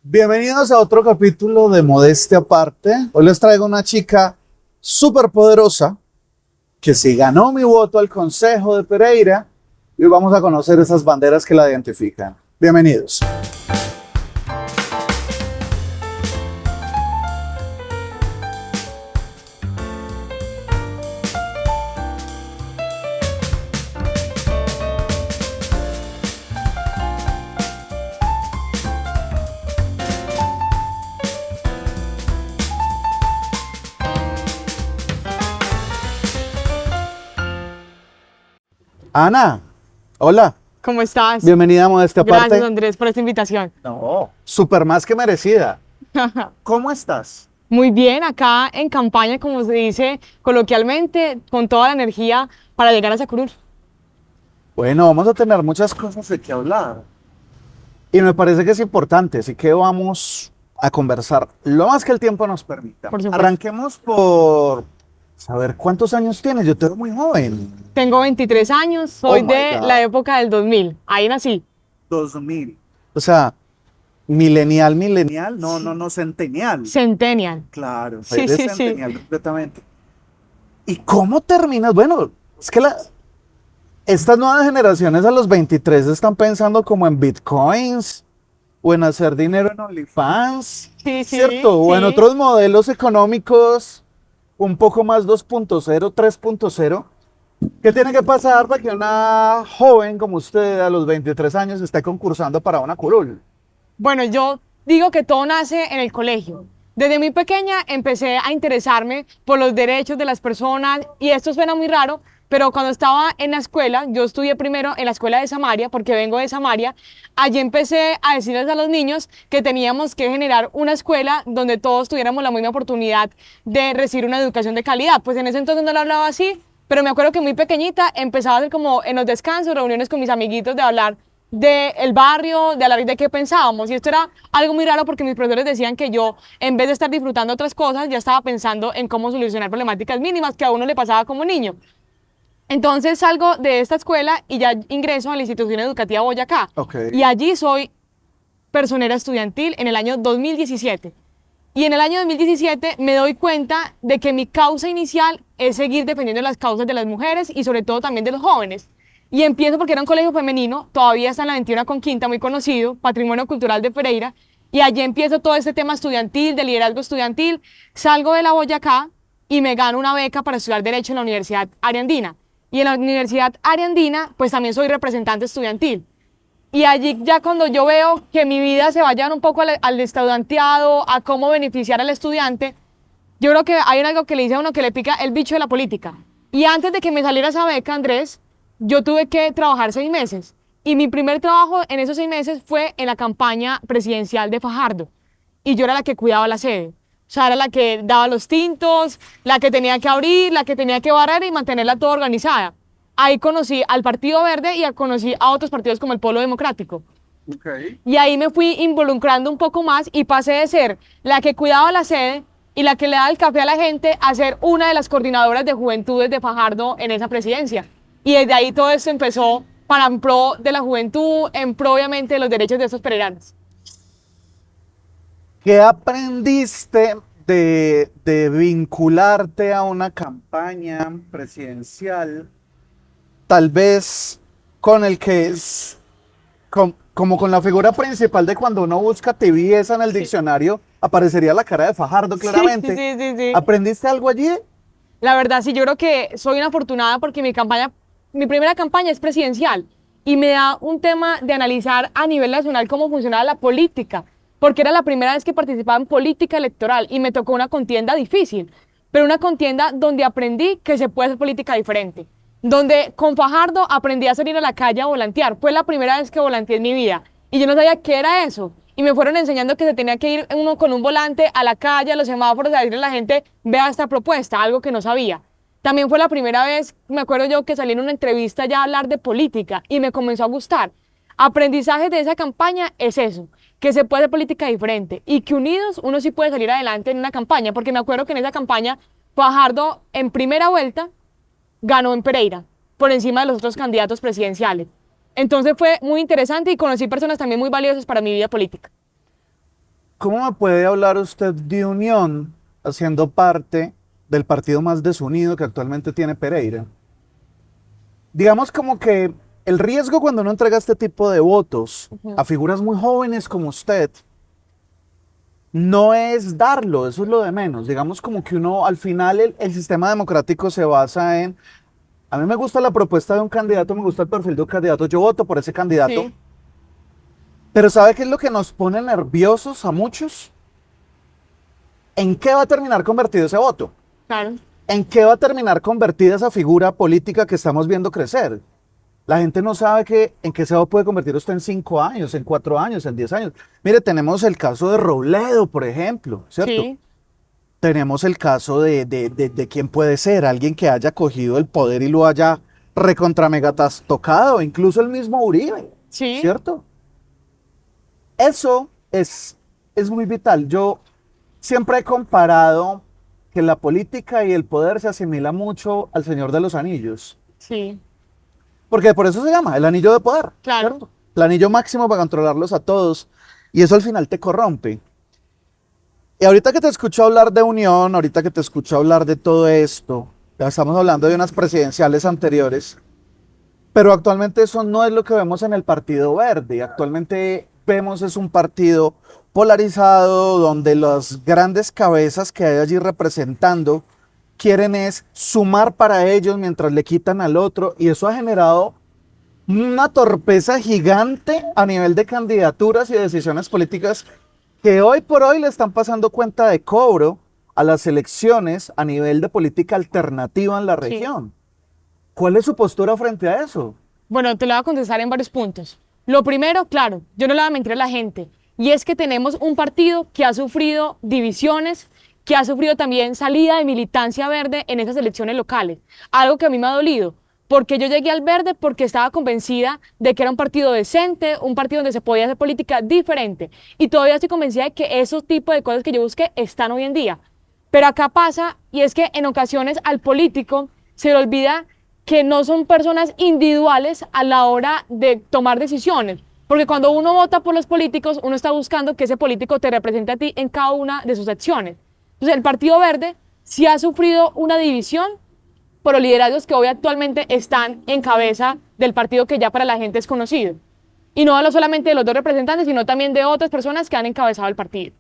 Bienvenidos a otro capítulo de Modestia Aparte. Hoy les traigo una chica súper poderosa que si ganó mi voto al Consejo de Pereira y hoy vamos a conocer esas banderas que la identifican. Bienvenidos. Ana, hola, ¿Cómo estás? bienvenida a Modestia Gracias, Aparte. Andrés, por esta invitación. No, súper más que merecida. ¿Cómo estás? Muy bien, acá en campaña, como se dice coloquialmente, con toda la energía para llegar a esa curul. Bueno, vamos a tener muchas cosas de qué hablar. Y me parece que es importante, así que vamos a conversar lo más que el tiempo nos permita. Por supuesto. Arranquemos por saber cuántos años tienes. Yo te veo muy joven. Tengo 23 años, soy Oh my de God. la época del 2000. Ahí nací. 2000. O sea, milenial, no, centenial. Centennial. Claro, Sí, eres sí, sí. centenial completamente. ¿Y cómo terminas? Bueno, es que estas nuevas generaciones a los 23 están pensando como en bitcoins o en hacer dinero en OnlyFans, Sí, sí, ¿cierto? O en sí. otros modelos económicos un poco más 2.0, 3.0. ¿Qué tiene que pasar para que una joven como usted a los 23 años esté concursando para una curul? Bueno, yo digo que todo nace en el colegio. Desde muy pequeña empecé a interesarme por los derechos de las personas y esto suena muy raro, pero cuando estaba en la escuela, yo estudié primero en la escuela de Samaria, porque vengo de Samaria, allí empecé a decirles a los niños que teníamos que generar una escuela donde todos tuviéramos la misma oportunidad de recibir una educación de calidad. Pues en ese entonces no lo hablaba así, pero me acuerdo que muy pequeñita empezaba a hacer como en los descansos, reuniones con mis amiguitos de hablar del barrio, de hablar de qué pensábamos. Y esto era algo muy raro porque mis profesores decían que yo, en vez de estar disfrutando otras cosas, ya estaba pensando en cómo solucionar problemáticas mínimas que a uno le pasaba como niño. Entonces salgo de esta escuela y ya ingreso a la institución educativa Boyacá. Ok. Y allí soy personera estudiantil en el año 2017. Y en el año 2017 me doy cuenta de que mi causa inicial es seguir defendiendo las causas de las mujeres y sobre todo también de los jóvenes. Y empiezo porque era un colegio femenino, todavía está en la 21 con Quinta, muy conocido, Patrimonio Cultural de Pereira, y allí empiezo todo este tema estudiantil, de liderazgo estudiantil, salgo de la Boyacá y me gano una beca para estudiar Derecho en la Universidad Ariandina. Y en la Universidad Ariandina, pues también soy representante estudiantil. Y allí ya cuando yo veo que mi vida se va a llevar un poco al estudianteado, a cómo beneficiar al estudiante, yo creo que hay algo que le dice a uno que le pica el bicho de la política. Y antes de que me saliera esa beca, Andrés, yo tuve que trabajar 6 meses. Y mi primer trabajo en esos 6 meses fue en la campaña presidencial de Fajardo. Y yo era la que cuidaba la sede. O sea, era la que daba los tintos, la que tenía que abrir, la que tenía que barrer y mantenerla toda organizada. Ahí conocí al Partido Verde y conocí a otros partidos como el Polo Democrático. Ok. Y ahí me fui involucrando un poco más y pasé de ser la que cuidaba la sede y la que le daba el café a la gente a ser una de las coordinadoras de juventudes de Fajardo en esa presidencia. Y desde ahí todo esto empezó para en pro de la juventud, en pro obviamente de los derechos de estos peregrinos. ¿Qué aprendiste de vincularte a una campaña presidencial, tal vez con el que es, como con la figura principal de cuando uno busca tibieza en el diccionario, aparecería la cara de Fajardo claramente? Sí. ¿Aprendiste algo allí? La verdad, sí, yo creo que soy una afortunada porque mi primera campaña es presidencial y me da un tema de analizar a nivel nacional cómo funcionaba la política, porque era la primera vez que participaba en política electoral y me tocó una contienda difícil, pero una contienda donde aprendí que se puede hacer política diferente, donde con Fajardo aprendí a salir a la calle a volantear. Fue la primera vez que volanteé en mi vida y yo no sabía qué era eso. Y me fueron enseñando que se tenía que ir uno con un volante a la calle, a los semáforos, a decirle a la gente, vea esta propuesta, algo que no sabía. También fue la primera vez, me acuerdo yo, que salí en una entrevista ya a hablar de política y me comenzó a gustar. Aprendizaje de esa campaña es eso, que se puede hacer política diferente y que unidos uno sí puede salir adelante en una campaña, porque me acuerdo que en esa campaña Fajardo en primera vuelta ganó en Pereira, por encima de los otros candidatos presidenciales. Entonces fue muy interesante y conocí personas también muy valiosas para mi vida política. ¿Cómo me puede hablar usted de unión haciendo parte del partido más desunido que actualmente tiene Pereira? Digamos como que el riesgo cuando uno entrega este tipo de votos Ujú. a figuras muy jóvenes como usted no es darlo, eso es lo de menos. Digamos como que uno al final el sistema democrático se basa en, a mí me gusta la propuesta de un candidato, me gusta el perfil de un candidato, yo voto por ese candidato, Sí, pero ¿sabe qué es lo que nos pone nerviosos a muchos? ¿En qué va a terminar convertido ese voto? claro. ¿En qué va a terminar convertida esa figura política que estamos viendo crecer? La gente no sabe en qué se puede convertir usted en 5 años, en 4 años, en 10 años. Mire, tenemos el caso de Robledo, por ejemplo, ¿cierto? Sí, Tenemos el caso de quién puede ser, alguien que haya cogido el poder y lo haya recontra megatas tocado, incluso el mismo Uribe, sí. ¿cierto? Eso es muy vital. Yo siempre he comparado que la política y el poder se asimila mucho al Señor de los Anillos, Sí, porque por eso se llama el anillo de poder, claro. ¿cierto? El anillo máximo para controlarlos a todos, y eso al final te corrompe. Y ahorita que te escucho hablar de unión, ahorita que te escucho hablar de todo esto, ya estamos hablando de unas presidenciales anteriores, pero actualmente eso no es lo que vemos en el Partido Verde. Actualmente vemos es un partido polarizado donde las grandes cabezas que hay allí representando quieren es sumar para ellos mientras le quitan al otro, y eso ha generado una torpeza gigante a nivel de candidaturas y decisiones políticas que hoy por hoy le están pasando cuenta de cobro a las elecciones a nivel de política alternativa en la Sí. región. ¿Cuál es su postura frente a eso? Bueno, te lo voy a contestar en varios puntos. Lo primero, claro, yo no le voy a mentir a la gente, y es que tenemos un partido que ha sufrido divisiones, que ha sufrido también salida de militancia verde en esas elecciones locales. Algo que a mí me ha dolido, porque yo llegué al verde porque estaba convencida de que era un partido decente, un partido donde se podía hacer política diferente. Y todavía estoy convencida de que esos tipos de cosas que yo busqué están hoy en día. Pero acá pasa, y es que en ocasiones al político se le olvida que no son personas individuales a la hora de tomar decisiones. Porque cuando uno vota por los políticos, uno está buscando que ese político te represente a ti en cada una de sus acciones. Entonces, el Partido Verde sí ha sufrido una división por los liderazgos que hoy actualmente están en cabeza del partido que ya para la gente es conocido. Y no hablo solamente de los dos representantes, sino también de otras personas que han encabezado el partido.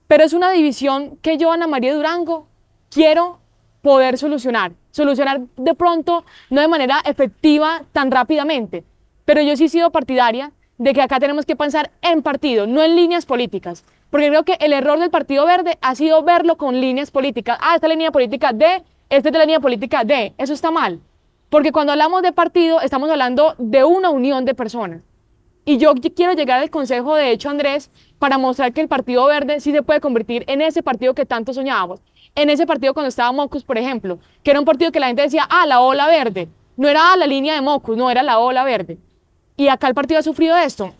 Pero es una división que yo, Ana María Durango, quiero poder solucionar de pronto, no de manera efectiva tan rápidamente, pero yo sí he sido partidaria de que acá tenemos que pensar en partido, no en líneas políticas, porque creo que el error del Partido Verde ha sido verlo con líneas políticas. Ah, esta es la línea política D, esta es la línea política D, eso está mal, porque cuando hablamos de partido estamos hablando de una unión de personas. Y yo quiero llegar al consejo, de hecho, Andrés, para mostrar que el Partido Verde sí se puede convertir en ese partido que tanto soñábamos. En ese partido cuando estaba Mocus, por ejemplo, que era un partido que la gente decía, ah, la ola verde. No era la línea de Mocus, no, era la ola verde. Y acá el partido ha sufrido esto.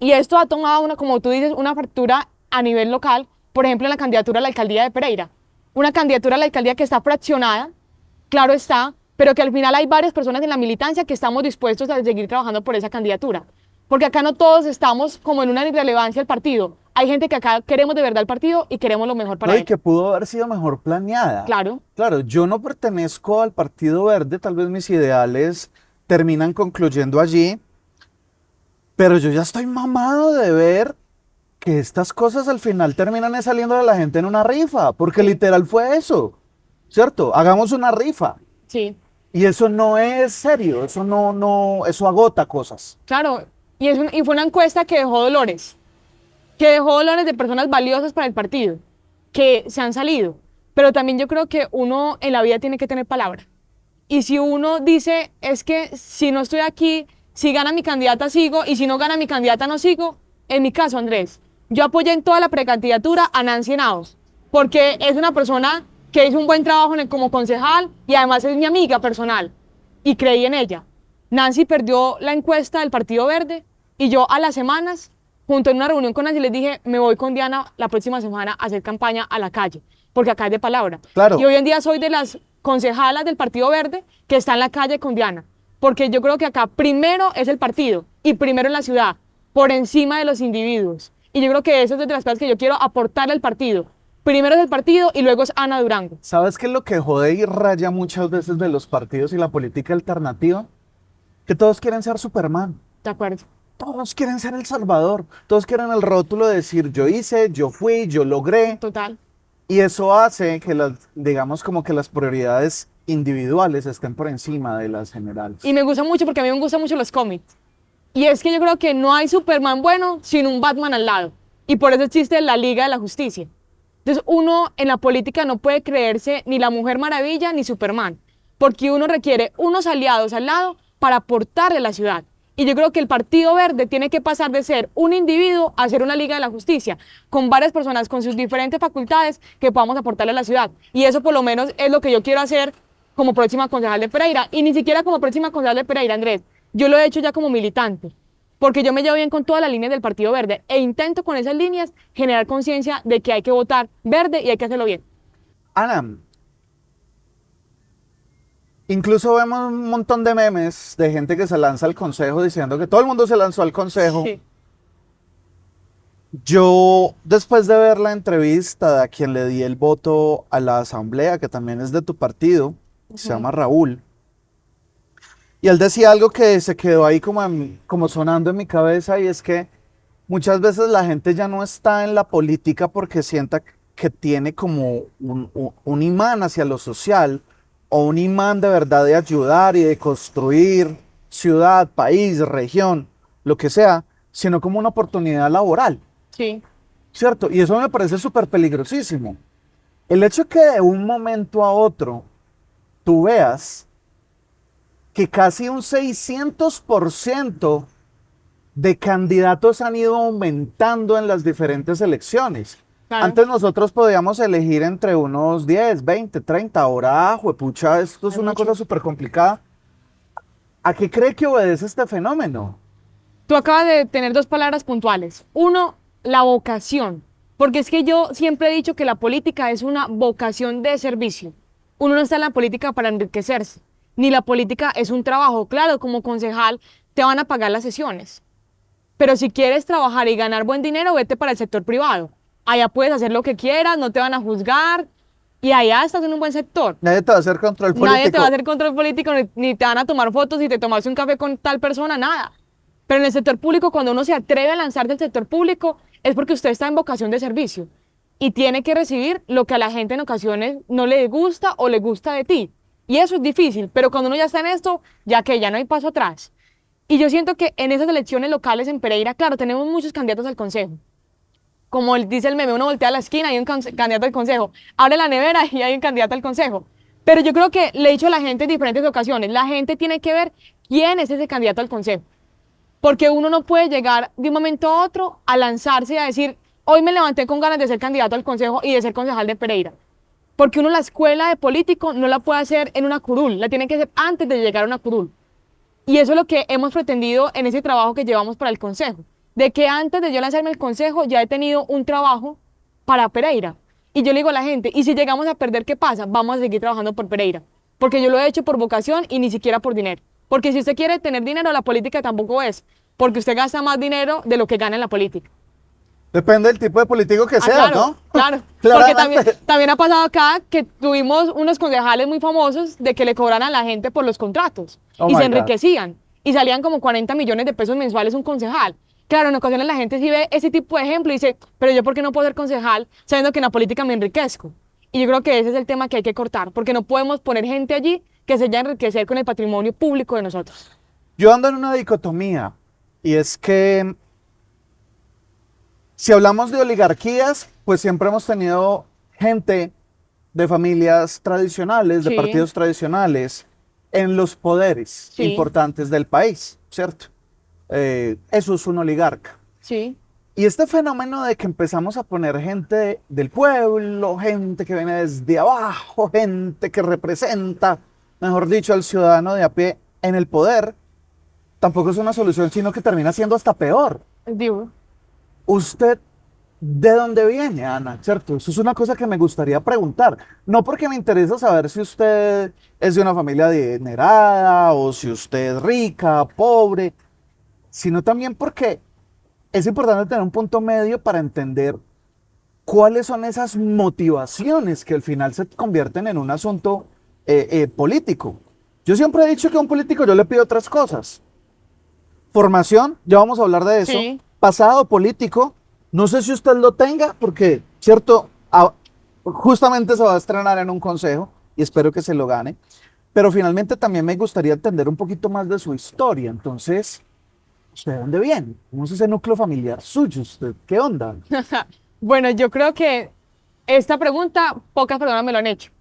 Y esto ha tomado, como tú dices, una fractura a nivel local, por ejemplo, en la candidatura a la alcaldía de Pereira. Una candidatura a la alcaldía que está fraccionada, claro está, pero que al final hay varias personas en la militancia que estamos dispuestos a seguir trabajando por esa candidatura. Porque acá no todos estamos como en una irrelevancia del partido. Hay gente que acá queremos de verdad el partido y queremos lo mejor para No, y él. que pudo haber sido mejor planeada. Claro, Claro, yo no pertenezco al Partido Verde, tal vez mis ideales terminan concluyendo allí, pero yo ya estoy mamado de ver que estas cosas al final terminan saliendo de la gente en una rifa, porque sí, literal fue eso, ¿cierto? Hagamos una rifa. sí, Y eso no es serio, eso no, eso agota cosas. claro. Y fue una encuesta que dejó dolores de personas valiosas para el partido, que se han salido. Pero también yo creo que uno en la vida tiene que tener palabra. Y si uno dice, es que si no estoy aquí, si gana mi candidata sigo, y si no gana mi candidata no sigo, en mi caso, Andrés, yo apoyé en toda la precandidatura a Nancy Henao, porque es una persona que hizo un buen trabajo como concejal y además es mi amiga personal, y creí en ella. Nancy perdió la encuesta del Partido Verde, y yo a las semanas, junto en una reunión con Nancy, les dije, me voy con Diana la próxima semana a hacer campaña a la calle, porque acá es de palabra. Y Claro, hoy en día soy de las concejalas del Partido Verde que está en la calle con Diana, porque yo creo que acá primero es el partido y primero en la ciudad, por encima de los individuos. Y yo creo que eso es de las cosas que yo quiero aportarle al partido. Primero es el partido y luego es Ana Durango. ¿Sabes qué es lo que jode y raya muchas veces de los partidos y la política alternativa? Que todos quieren ser Superman. De acuerdo. Todos quieren ser El Salvador. Todos quieren el rótulo de decir yo hice, yo fui, yo logré. Total. Y eso hace que digamos como que las prioridades individuales estén por encima de las generales. Y me gusta mucho porque a mí me gustan mucho los cómics. Y es que yo creo que no hay Superman bueno sin un Batman al lado. Y por eso existe la Liga de la Justicia. Entonces uno en la política no puede creerse ni la Mujer Maravilla ni Superman. Porque uno requiere unos aliados al lado para aportarle a la ciudad. Y yo creo que el Partido Verde tiene que pasar de ser un individuo a ser una Liga de la Justicia, con varias personas con sus diferentes facultades que podamos aportarle a la ciudad. Y eso por lo menos es lo que yo quiero hacer como próxima concejal de Pereira. Y ni siquiera como próxima concejal de Pereira, Andrés. Yo lo he hecho ya como militante, porque yo me llevo bien con todas las líneas del Partido Verde e intento con esas líneas generar conciencia de que hay que votar verde y hay que hacerlo bien. Ana, incluso vemos un montón de memes de gente que se lanza al consejo diciendo que todo el mundo se lanzó al consejo. Sí. Yo, después de ver la entrevista de a quien le di el voto a la asamblea, que también es de tu partido, se llama Raúl, y él decía algo que se quedó ahí como sonando en mi cabeza, y es que muchas veces la gente ya no está en la política porque sienta que tiene como un imán hacia lo social, o un imán de verdad de ayudar y de construir ciudad, país, región, lo que sea, sino como una oportunidad laboral. Sí. ¿Cierto? Y eso me parece súper peligrosísimo. El hecho que de un momento a otro tú veas que casi un 600% de candidatos han ido aumentando en las diferentes elecciones. Claro. Antes nosotros podíamos elegir entre unos 10, 20, 30. Ahora, juepucha, esto es Hay una mucho. cosa súper complicada. ¿A qué cree que obedece este fenómeno? Tú acabas de tener dos palabras puntuales. Uno, la vocación. Porque es que yo siempre he dicho que la política es una vocación de servicio. Uno no está en la política para enriquecerse, ni la política es un trabajo. Claro, como concejal te van a pagar las sesiones. Pero si quieres trabajar y ganar buen dinero, vete para el sector privado. Allá puedes hacer lo que quieras, no te van a juzgar y allá estás en un buen sector. Nadie te va a hacer control político. Nadie te va a hacer control político, ni te van a tomar fotos si te tomaste un café con tal persona, nada. Pero en el sector público, cuando uno se atreve a lanzar del sector público, es porque usted está en vocación de servicio y tiene que recibir lo que a la gente en ocasiones no le gusta o le gusta de ti. Y eso es difícil, pero cuando uno ya está en esto, ya que ya no hay paso atrás. Y yo siento que en esas elecciones locales en Pereira, claro, tenemos muchos candidatos al consejo. Como dice el meme, uno voltea a la esquina y hay un candidato al consejo. Abre la nevera y hay un candidato al consejo. Pero yo creo que le he dicho a la gente en diferentes ocasiones, la gente tiene que ver quién es ese candidato al consejo. Porque uno no puede llegar de un momento a otro a lanzarse y a decir, hoy me levanté con ganas de ser candidato al consejo y de ser concejal de Pereira. Porque uno la escuela de político no la puede hacer en una curul, la tiene que hacer antes de llegar a una curul. Y eso es lo que hemos pretendido en ese trabajo que llevamos para el consejo. De que antes de yo lanzarme al consejo ya he tenido un trabajo para Pereira. Y yo le digo a la gente, y si llegamos a perder, ¿qué pasa? Vamos a seguir trabajando por Pereira. Porque yo lo he hecho por vocación y ni siquiera por dinero. Porque si usted quiere tener dinero, la política tampoco es. Porque usted gasta más dinero de lo que gana en la política. Depende del tipo de político que sea, Claro, ¿no? claro. Porque Claramente. también ha pasado acá que tuvimos unos concejales muy famosos de que le cobran a la gente por los contratos. Oh Y my se God. enriquecían. Y salían como 40 millones de pesos mensuales un concejal. Claro, en ocasiones la gente sí ve ese tipo de ejemplo y dice, pero yo ¿por qué no puedo ser concejal sabiendo que en la política me enriquezco? Y yo creo que ese es el tema que hay que cortar, porque no podemos poner gente allí que se vaya a enriquecer con el patrimonio público de nosotros. Yo ando en una dicotomía, y es que si hablamos de oligarquías, pues siempre hemos tenido gente de familias tradicionales, de Sí. partidos tradicionales, en los poderes Sí. importantes del país, ¿cierto? Eso es un oligarca. Sí, Y este fenómeno de que empezamos a poner gente del pueblo, gente que viene desde abajo, gente que representa, mejor dicho, al ciudadano de a pie en el poder, tampoco es una solución, sino que termina siendo hasta peor. digo. ¿Usted de dónde viene, Ana? ¿Cierto? Eso es una cosa que me gustaría preguntar. No porque me interesa saber si usted es de una familia adinerada o si usted es rica, pobre, sino también porque es importante tener un punto medio para entender cuáles son esas motivaciones que al final se convierten en un asunto político. Yo siempre he dicho que a un político yo le pido tres cosas. Formación, ya vamos a hablar de eso. Sí. Pasado político, no sé si usted lo tenga, porque, cierto, justamente se va a estrenar en un consejo y espero que se lo gane. Pero finalmente también me gustaría entender un poquito más de su historia. Entonces, ¿usted de dónde viene? ¿Cómo es ese núcleo familiar suyo? ¿Usted qué onda? Bueno, yo creo que esta pregunta pocas personas me lo han hecho.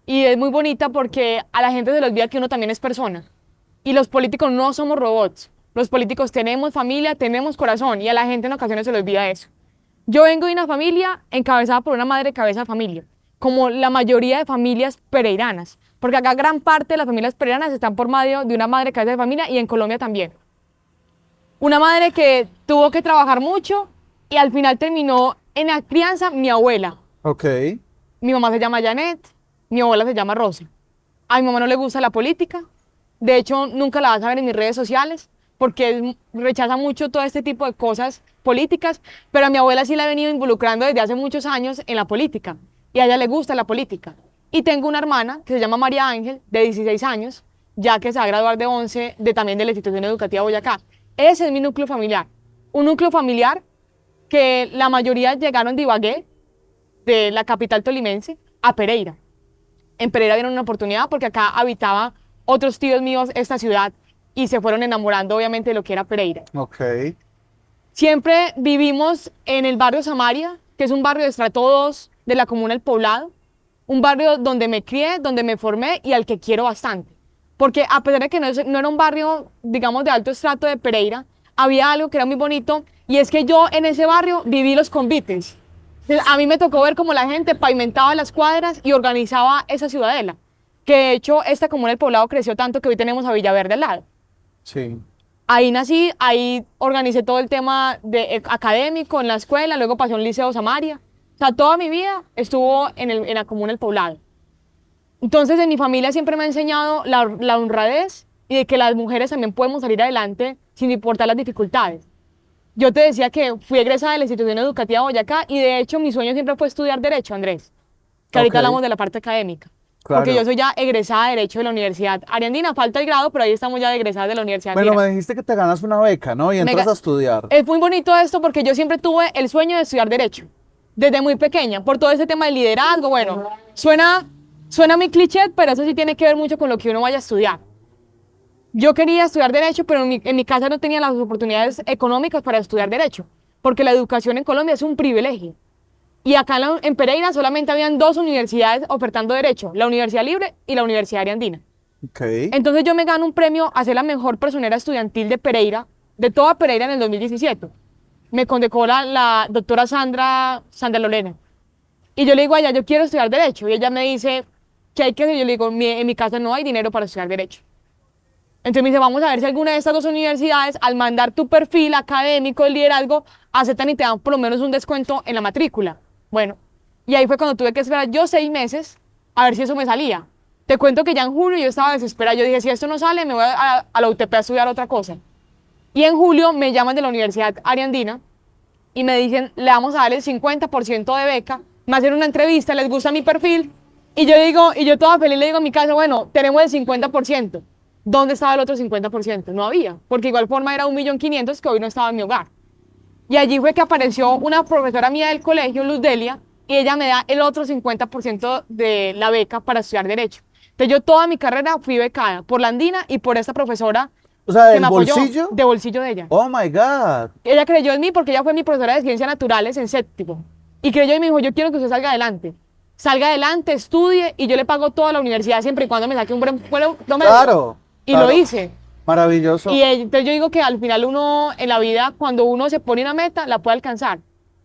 Y es muy bonita porque a la gente se le olvida que uno también es persona. Y los políticos no somos robots. Los políticos tenemos familia, tenemos corazón. Y a la gente en ocasiones se le olvida eso. Yo vengo de una familia encabezada por una madre cabeza de familia, como la mayoría de familias pereiranas. Porque acá gran parte de las familias pereiranas están por medio de una madre cabeza de familia y en Colombia también. Una madre que tuvo que trabajar mucho y al final terminó en la crianza mi abuela. Ok, Mi mamá se llama Janet, mi abuela se llama Rosa. A mi mamá no le gusta la política. De hecho, nunca la vas a ver en mis redes sociales porque rechaza mucho todo este tipo de cosas políticas, pero a mi abuela sí la he venido involucrando desde hace muchos años en la política y a ella le gusta la política. Y tengo una hermana que se llama María Ángel, de 16 años, ya que se va a graduar de 11 también de la institución educativa Boyacá. Ese es mi núcleo familiar. Un núcleo familiar que la mayoría llegaron de Ibagué, de la capital tolimense, a Pereira. En Pereira vieron una oportunidad porque acá habitaban otros tíos míos esta ciudad y se fueron enamorando obviamente de lo que era Pereira. ok, Siempre vivimos en el barrio Samaria, que es un barrio de estrato 2 de la comuna El Poblado, un barrio donde me crié, donde me formé y al que quiero bastante. Porque a pesar de que no era un barrio, digamos, de alto estrato de Pereira, había algo que era muy bonito y es que yo en ese barrio viví los convites. A mí me tocó ver cómo la gente pavimentaba las cuadras y organizaba esa ciudadela. Que de hecho esta comuna del Poblado creció tanto que hoy tenemos a Villaverde al lado. sí. Ahí nací, ahí organicé todo el tema académico en la escuela, luego pasé a un liceo Samaria. O sea, toda mi vida estuvo en la comuna del Poblado. Entonces, en mi familia siempre me ha enseñado la honradez y de que las mujeres también podemos salir adelante sin importar las dificultades. Yo te decía que fui egresada de la institución educativa Boyacá y de hecho mi sueño siempre fue estudiar Derecho, Andrés. Que ahorita Ok, hablamos de la parte académica. Porque claro. yo soy ya egresada de Derecho de la Universidad Ariandina, falta el grado, pero ahí estamos ya egresadas de la Universidad Bueno, Andina. me dijiste que te ganas una beca, ¿no? Y Me entras ga- a estudiar. Es muy bonito esto porque yo siempre tuve el sueño de estudiar Derecho, desde muy pequeña, por todo ese tema de liderazgo. Bueno, suena muy cliché, pero eso sí tiene que ver mucho con lo que uno vaya a estudiar. Yo quería estudiar Derecho, pero en mi casa no tenía las oportunidades económicas para estudiar Derecho, porque la educación en Colombia es un privilegio. Y acá en Pereira solamente habían dos universidades ofertando Derecho, la Universidad Libre y la Universidad Ariandina. Ok, Entonces yo me gano un premio a ser la mejor personera estudiantil de Pereira, de toda Pereira en el 2017. Me condecora la doctora Sandra Lorena. Y yo le digo a ella, yo quiero estudiar Derecho. Y ella me dice, ¿qué hay que hacer? Yo le digo, en mi casa no hay dinero para estudiar Derecho. Entonces me dice, vamos a ver si alguna de estas dos universidades, al mandar tu perfil académico de liderazgo, aceptan y te dan por lo menos un descuento en la matrícula. Bueno, y ahí fue cuando tuve que esperar yo 6 meses a ver si eso me salía. Te cuento que ya en julio yo estaba desesperada. Yo dije, si esto no sale, me voy a la UTP a estudiar otra cosa. Y en julio me llaman de la Universidad Ariandina y me dicen, le vamos a dar el 50% de beca, me hacen una entrevista, les gusta mi perfil. Y yo digo, y yo toda feliz le digo a mi casa, bueno, tenemos el 50%. ¿Dónde estaba el otro 50%? No había, porque igual forma era 1.500.000 que hoy no estaba en mi hogar. Y allí fue que apareció una profesora mía del colegio, Luz Delia, y ella me da el otro 50% de la beca para estudiar Derecho. Entonces yo toda mi carrera fui becada por la Andina y por esta profesora o sea, que me ¿del apoyó bolsillo? de bolsillo de ella. Oh my God. Ella creyó en mí porque ella fue mi profesora de ciencias naturales en séptimo. Y creyó y me dijo, yo quiero que usted salga adelante. Salga adelante, estudie y yo le pago toda la universidad siempre y cuando me saque un buen promedio. Claro, Y claro. lo hice. Maravilloso. Y entonces yo digo que al final uno en la vida, cuando uno se pone una meta, la puede alcanzar.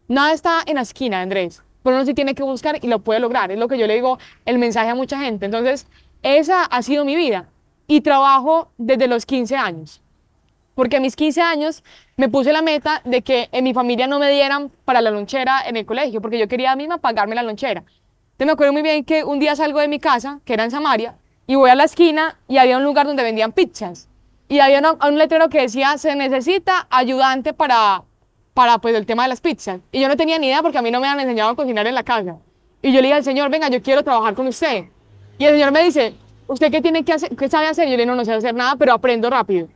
Nada está en la esquina, Andrés, pero uno sí tiene que buscar y lo puede lograr. Es lo que yo le digo, el mensaje a mucha gente. Entonces, esa ha sido mi vida. Y trabajo desde los 15 años. Porque a mis 15 años me puse la meta de que en mi familia no me dieran para la lonchera en el colegio, porque yo quería a mí misma pagarme la lonchera. Entonces me acuerdo muy bien que un día salgo de mi casa, que era en Samaria, y voy a la esquina y había un lugar donde vendían pizzas. Y había un letrero que decía, se necesita ayudante para para pues el tema de las pizzas. Y yo no tenía ni idea porque a mí no me han enseñado a cocinar en la casa. Y yo le dije al señor, venga, yo quiero trabajar con usted. Y el señor me dice, ¿usted qué tiene que hacer? ¿Qué sabe hacer? Y yo le dije, no, no sé hacer nada, pero aprendo rápido.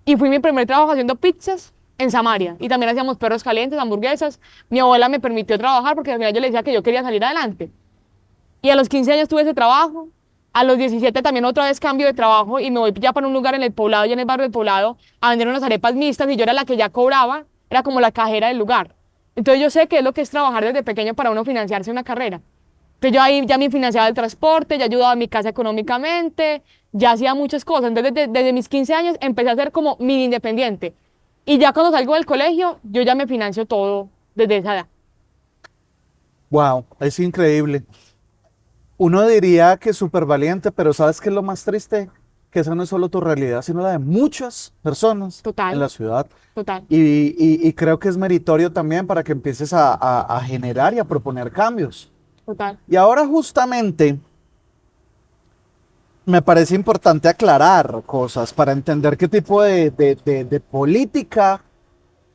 Y fui mi primer trabajo haciendo pizzas en Samaria. Y también hacíamos perros calientes, hamburguesas. Mi abuela me permitió trabajar porque al final yo le decía que yo quería salir adelante. Y a los 15 años tuve ese trabajo. A los 17 también otra vez cambio de trabajo y me voy ya para un lugar en el Poblado, ya en el barrio del Poblado, a vender unas arepas mixtas y yo era la que ya cobraba, era como la cajera del lugar. Entonces yo sé qué es lo que es trabajar desde pequeño para uno financiarse una carrera. Entonces yo ahí ya me financiaba el transporte, ya ayudaba a mi casa económicamente, ya hacía muchas cosas. Entonces desde mis 15 años empecé a ser como mini independiente. Y ya cuando salgo del colegio, yo ya me financio todo desde esa edad. Wow, es increíble. Uno diría que es súper valiente, pero ¿sabes qué es lo más triste? Que esa no es solo tu realidad, sino la de muchas personas Total. en la ciudad. Total. Y creo que es meritorio también para que empieces a generar y a proponer cambios. Total. Y ahora justamente me parece importante aclarar cosas para entender qué tipo de política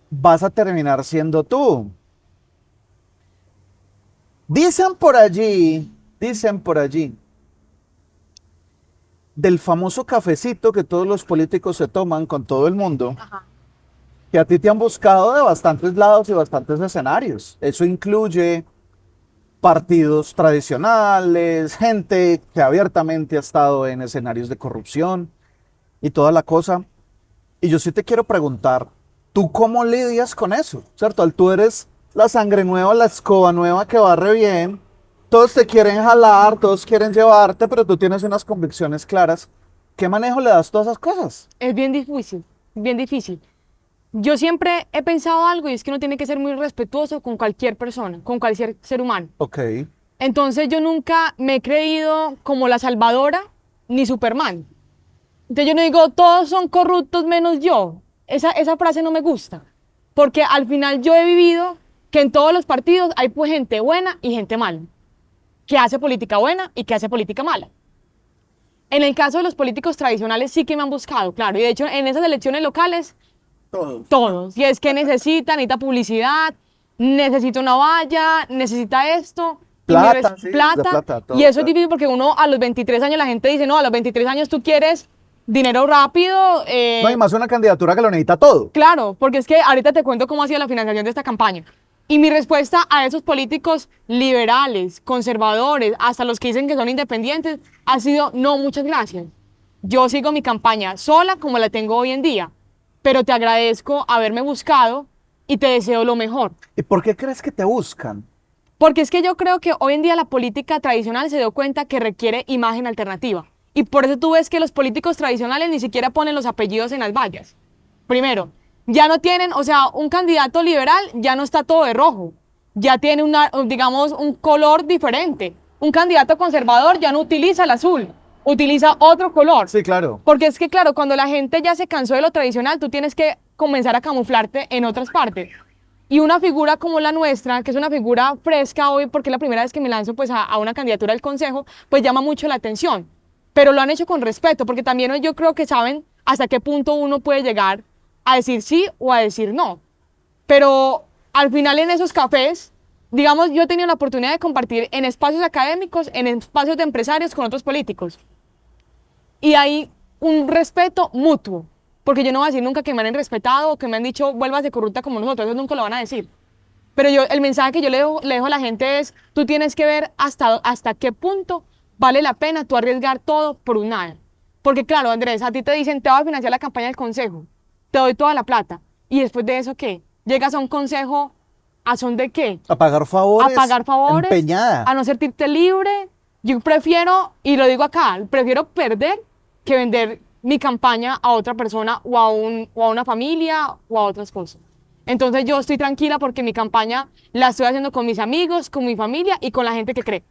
vas a terminar siendo tú. Dicen por allí, del famoso cafecito que todos los políticos se toman con todo el mundo, Ajá. que a ti te han buscado de bastantes lados y bastantes escenarios. Eso incluye partidos tradicionales, gente que abiertamente ha estado en escenarios de corrupción y toda la cosa. Y yo sí te quiero preguntar, ¿tú cómo lidias con eso? ¿Cierto? Tú eres la sangre nueva, la escoba nueva que barre bien. Todos te quieren jalar, todos quieren llevarte, pero tú tienes unas convicciones claras. ¿Qué manejo le das a todas esas cosas? Es bien difícil, bien difícil. Yo siempre he pensado algo y es que uno tiene que ser muy respetuoso con cualquier persona, con cualquier ser humano. Ok, Entonces yo nunca me he creído como la salvadora ni Superman. Entonces yo no digo, todos son corruptos menos yo. Esa frase no me gusta. Porque al final yo he vivido que en todos los partidos hay pues gente buena y gente mala. Que hace política buena y que hace política mala. En el caso de los políticos tradicionales sí que me han buscado, claro. Y de hecho en esas elecciones locales todos. Y es que necesita publicidad, necesita una valla, necesita esto. plata, sí, de Plata. plata, todo, Y eso es claro. difícil porque uno a los 23 años la gente dice, no, a los 23 años tú quieres dinero rápido. No hay más una candidatura que lo necesita todo. Claro, porque es que ahorita te cuento cómo ha sido la financiación de esta campaña. Y mi respuesta a esos políticos liberales, conservadores, hasta los que dicen que son independientes, ha sido, no, muchas gracias. Yo sigo mi campaña sola como la tengo hoy en día, pero te agradezco haberme buscado y te deseo lo mejor. ¿Y por qué crees que te buscan? Porque es que yo creo que hoy en día la política tradicional se dio cuenta que requiere imagen alternativa. Y por eso tú ves que los políticos tradicionales ni siquiera ponen los apellidos en las vallas. Primero, ya no tienen, o sea, un candidato liberal ya no está todo de rojo. Ya tiene digamos, un color diferente. Un candidato conservador ya no utiliza el azul, utiliza otro color. Sí, claro. Porque es que, claro, cuando la gente ya se cansó de lo tradicional, tú tienes que comenzar a camuflarte en otras partes. Y una figura como la nuestra, que es una figura fresca hoy, porque es la primera vez que me lanzo pues, a una candidatura al Consejo, pues llama mucho la atención. Pero lo han hecho con respeto, porque también yo creo que saben hasta qué punto uno puede llegar a decir sí o a decir no. Pero al final en esos cafés, digamos, yo he tenido la oportunidad de compartir en espacios académicos, en espacios de empresarios con otros políticos. Y hay un respeto mutuo, porque yo no voy a decir nunca que me han respetado o que me han dicho vuelvas de corrupta como nosotros, eso nunca lo van a decir. Pero el mensaje que yo le dejo a la gente es, tú tienes que ver hasta qué punto vale la pena tú arriesgar todo por un nada. Porque claro, Andrés, a ti te dicen, te voy a financiar la campaña del consejo, te doy toda la plata, y después de eso, ¿qué? Llegas a un consejo, ¿a son de qué? A pagar favores. A pagar favores, Empeñada. a no sentirte libre. Yo prefiero, y lo digo acá, prefiero perder que vender mi campaña a otra persona o a una familia o a otras cosas. Entonces yo estoy tranquila porque mi campaña la estoy haciendo con mis amigos, con mi familia y con la gente que cree.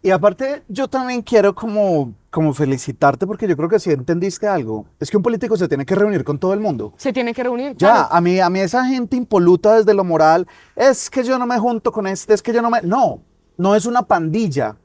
Y aparte, yo también quiero como felicitarte porque yo creo que si entendiste algo. Es que un político se tiene que reunir con todo el mundo. Se tienen que reunir. Ya, Claro. a mí esa gente impoluta desde lo moral, es que yo no me junto con este, es que yo no me... No, no es una pandilla.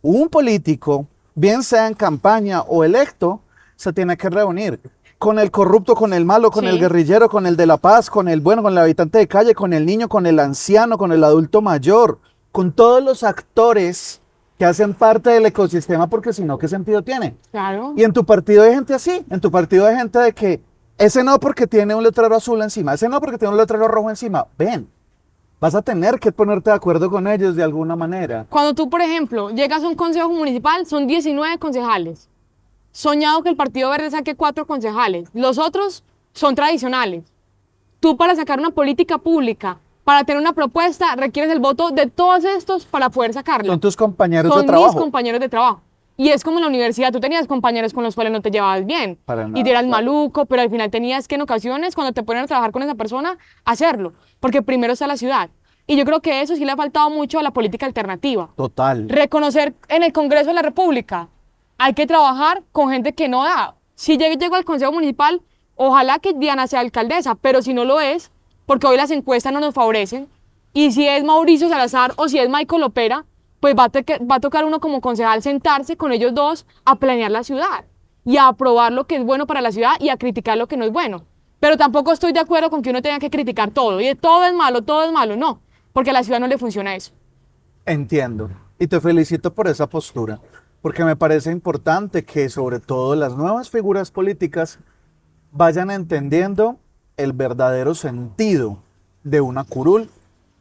Un político, bien sea en campaña o electo, se tiene que reunir. con el corrupto, con el malo, con Sí. el guerrillero, con el de la paz, con el bueno, con el habitante de calle, con el niño, con el anciano, con el adulto mayor, con todos los actores que hacen parte del ecosistema, porque si no, ¿qué sentido tiene? Claro. Y en tu partido hay gente así, en tu partido hay gente de que ese no porque tiene un letrero azul encima, ese no porque tiene un letrero rojo encima. Ven, vas a tener que ponerte de acuerdo con ellos de alguna manera. Cuando tú, por ejemplo, llegas a un consejo municipal, son 19 concejales. Soñado que el Partido Verde saque 4 concejales. Los otros son tradicionales. Tú para sacar una política pública, para tener una propuesta, requieres el voto de todos estos para poder sacarla. Son tus compañeros Son de trabajo. mis compañeros de trabajo. Y es como en la universidad, tú tenías compañeros con los cuales no te llevabas bien. Para Y nada, te eras claro. maluco, pero al final tenías que en ocasiones, cuando te ponen a trabajar con esa persona, hacerlo. Porque primero está la ciudad. Y yo creo que eso sí le ha faltado mucho a la política alternativa. Total. Reconocer en el Congreso de la República, hay que trabajar con gente que no da. Si llego al Consejo Municipal, ojalá que Diana sea alcaldesa, pero si no lo es, porque hoy las encuestas no nos favorecen, y si es Mauricio Salazar o si es Michael Lopera, pues va a tocar uno como concejal sentarse con ellos dos a planear la ciudad y a aprobar lo que es bueno para la ciudad y a criticar lo que no es bueno. Pero tampoco estoy de acuerdo con que uno tenga que criticar todo, y todo es malo, no, porque a la ciudad no le funciona eso. Entiendo. Y te felicito por esa postura, porque me parece importante que sobre todo las nuevas figuras políticas vayan entendiendo el verdadero sentido de una curul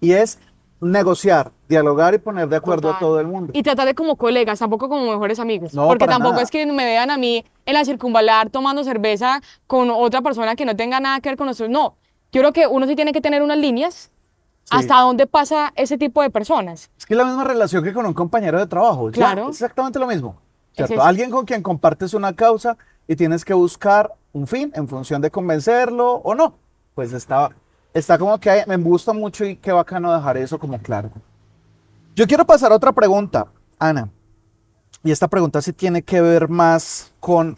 y es negociar, dialogar y poner de acuerdo a Total. todo el mundo. Y tratar de como colegas, tampoco como mejores amigos. No, porque para tampoco nada. es que me vean a mí en la circunvalar tomando cerveza con otra persona que no tenga nada que ver con nosotros. No, yo creo que uno sí tiene que tener unas líneas Sí. hasta dónde pasa ese tipo de personas. Es que es la misma relación que con un compañero de trabajo. Ya, Claro. es exactamente lo mismo. Es ¿Cierto? eso. Alguien con quien compartes una causa y tienes que buscar un fin en función de convencerlo o no. Pues está como que me gusta mucho y qué bacano dejar eso como claro. Yo quiero pasar a otra pregunta, Ana. Y esta pregunta sí tiene que ver más con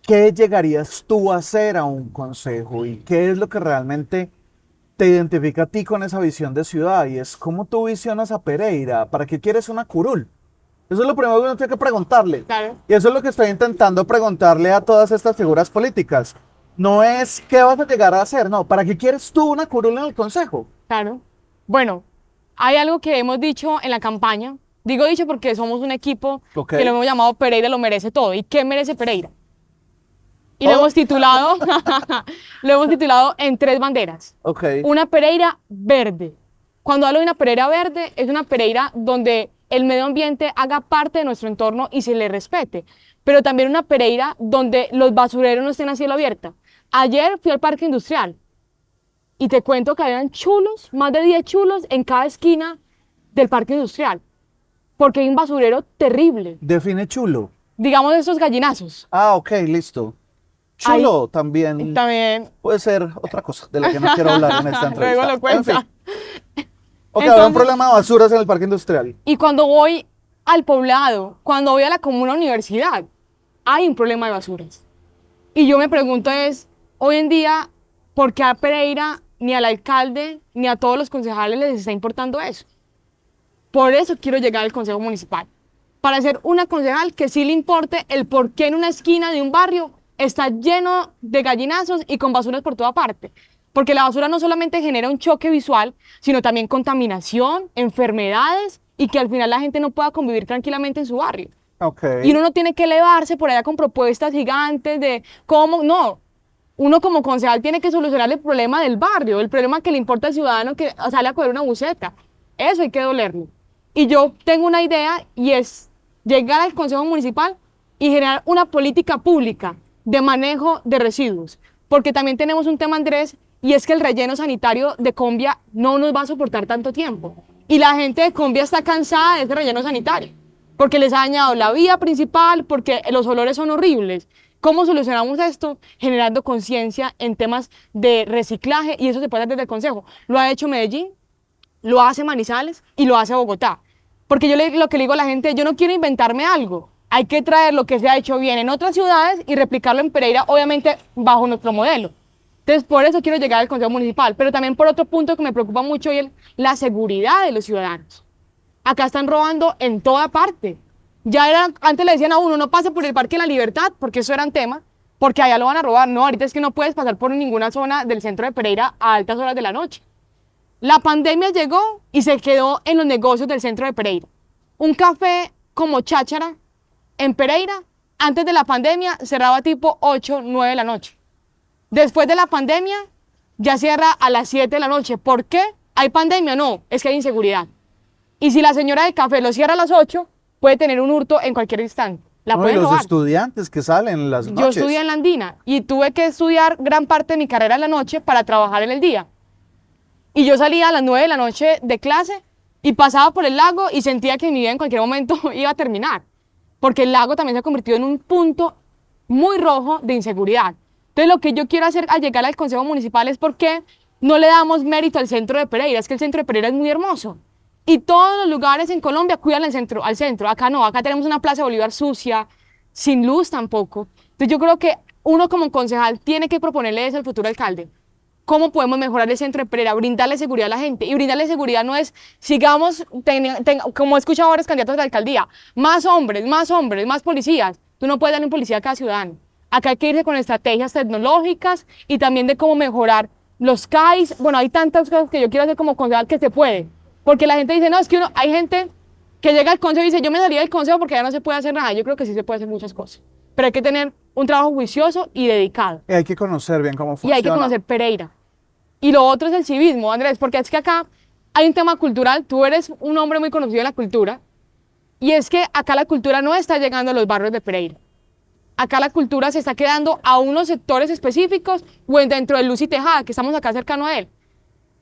qué llegarías tú a hacer a un consejo y qué es lo que realmente te identifica a ti con esa visión de ciudad y es cómo tú visionas a Pereira, ¿para qué quieres una curul? Eso es lo primero que uno tiene que preguntarle. Claro. Y eso es lo que estoy intentando preguntarle a todas estas figuras políticas. No es qué vas a llegar a hacer, no, ¿para qué quieres tú una curul en el consejo? Claro. Bueno, hay algo que hemos dicho en la campaña. Digo dicho porque somos un equipo Ok. que lo hemos llamado Pereira lo merece todo. ¿Y qué merece Pereira? Y lo Todo. hemos titulado, lo hemos titulado en 3 banderas. Ok, Una Pereira verde. Cuando hablo de una Pereira verde, es una Pereira donde el medio ambiente haga parte de nuestro entorno y se le respete. Pero también una Pereira donde los basureros no estén a cielo abierto. Ayer fui al parque industrial y te cuento que habían chulos, más de 10 chulos en cada esquina del parque industrial. Porque hay un basurero terrible. define chulo. Digamos estos gallinazos. Ah, ok, listo. Ahí- Chulo también También. puede ser otra cosa de la que no quiero hablar en esta entrevista. Luego lo En cuenta. fin. Ok, habrá un Entonces- problema de basuras en el parque industrial. Y cuando voy al poblado, cuando voy a la comuna universidad, hay un problema de basuras. Y yo me pregunto es, hoy en día, ¿por qué a Pereira, ni al alcalde, ni a todos los concejales les está importando eso? Por eso quiero llegar al consejo municipal. Para ser una concejal que sí le importe el por qué en una esquina de un barrio está lleno de gallinazos y con basuras por toda parte. Porque la basura no solamente genera un choque visual, sino también contaminación, enfermedades y que al final la gente no pueda convivir tranquilamente en su barrio. Ok. Y uno no tiene que elevarse por allá con propuestas gigantes de cómo, no. Uno como concejal tiene que solucionar el problema del barrio, el problema que le importa al ciudadano que sale a coger una buceta. Eso hay que dolerlo. Y yo tengo una idea y es llegar al Consejo Municipal y generar una política pública de manejo de residuos. Porque también tenemos un tema, Andrés, y es que el relleno sanitario de Combia no nos va a soportar tanto tiempo. Y la gente de Combia está cansada de ese relleno sanitario, porque les ha dañado la vía principal, porque los olores son horribles. ¿Cómo solucionamos esto? Generando conciencia en temas de reciclaje, y eso se puede hacer desde el Consejo. Lo ha hecho Medellín, lo hace Manizales y lo hace Bogotá. Porque lo que le digo a la gente, yo no quiero inventarme algo. Hay que traer lo que se ha hecho bien en otras ciudades y replicarlo en Pereira, obviamente bajo nuestro modelo. Entonces, por eso quiero llegar al Consejo Municipal. Pero también por otro punto que me preocupa mucho y es la seguridad de los ciudadanos. Acá están robando en toda parte. Antes le decían a uno, no pase por el Parque de la Libertad, porque eso era un tema, porque allá lo van a robar. No, ahorita es que no puedes pasar por ninguna zona del centro de Pereira a altas horas de la noche. La pandemia llegó y se quedó en los negocios del centro de Pereira. Un café como Cháchara en Pereira, antes de la pandemia, cerraba tipo 8, 9 de la noche. Después de la pandemia, ya cierra a las 7 de la noche. ¿Por qué? ¿Hay pandemia? No, es que hay inseguridad. Y si la señora del café lo cierra a las 8, puede tener un hurto en cualquier instante. La No, y pueden los robar. estudiantes que salen en las Yo noches. estudié en la Andina y tuve que estudiar gran parte de mi carrera en la noche para trabajar en el día. Y yo salía a las 9 de la noche de clase y pasaba por el lago y sentía que mi vida en cualquier momento iba a terminar. Porque el lago también se ha convertido en un punto muy rojo de inseguridad. Entonces, lo que yo quiero hacer al llegar al Consejo Municipal es porque no le damos mérito al centro de Pereira. Es que el centro de Pereira es muy hermoso. Y todos los lugares en Colombia cuidan el centro, al centro. Acá no, acá tenemos una Plaza de Bolívar sucia, sin luz tampoco. Entonces, yo creo que uno como concejal tiene que proponerle eso al futuro alcalde. ¿Cómo podemos mejorar el centro de Pereira? Brindarle seguridad a la gente. Y brindarle seguridad no es, sigamos, como he escuchado ahora los candidatos de la alcaldía, más hombres, más policías. Tú no puedes darle un policía a cada ciudadano. Acá hay que irse con estrategias tecnológicas y también de cómo mejorar los CAIs. Bueno, hay tantas cosas que yo quiero hacer como concejal que se puede. Porque la gente dice, no, es que hay gente que llega al consejo y dice, yo me salí del consejo porque ya no se puede hacer nada. Yo creo que sí se puede hacer muchas cosas. Pero hay que tener un trabajo juicioso y dedicado. Y hay que conocer bien cómo Y funciona. hay que conocer Pereira. Y lo otro es el civismo, Andrés, porque es que acá hay un tema cultural. Tú eres un hombre muy conocido en la cultura. Y es que acá la cultura no está llegando a los barrios de Pereira. Acá la cultura se está quedando a unos sectores específicos o dentro de Luz y Tejada, que estamos acá cercano a él.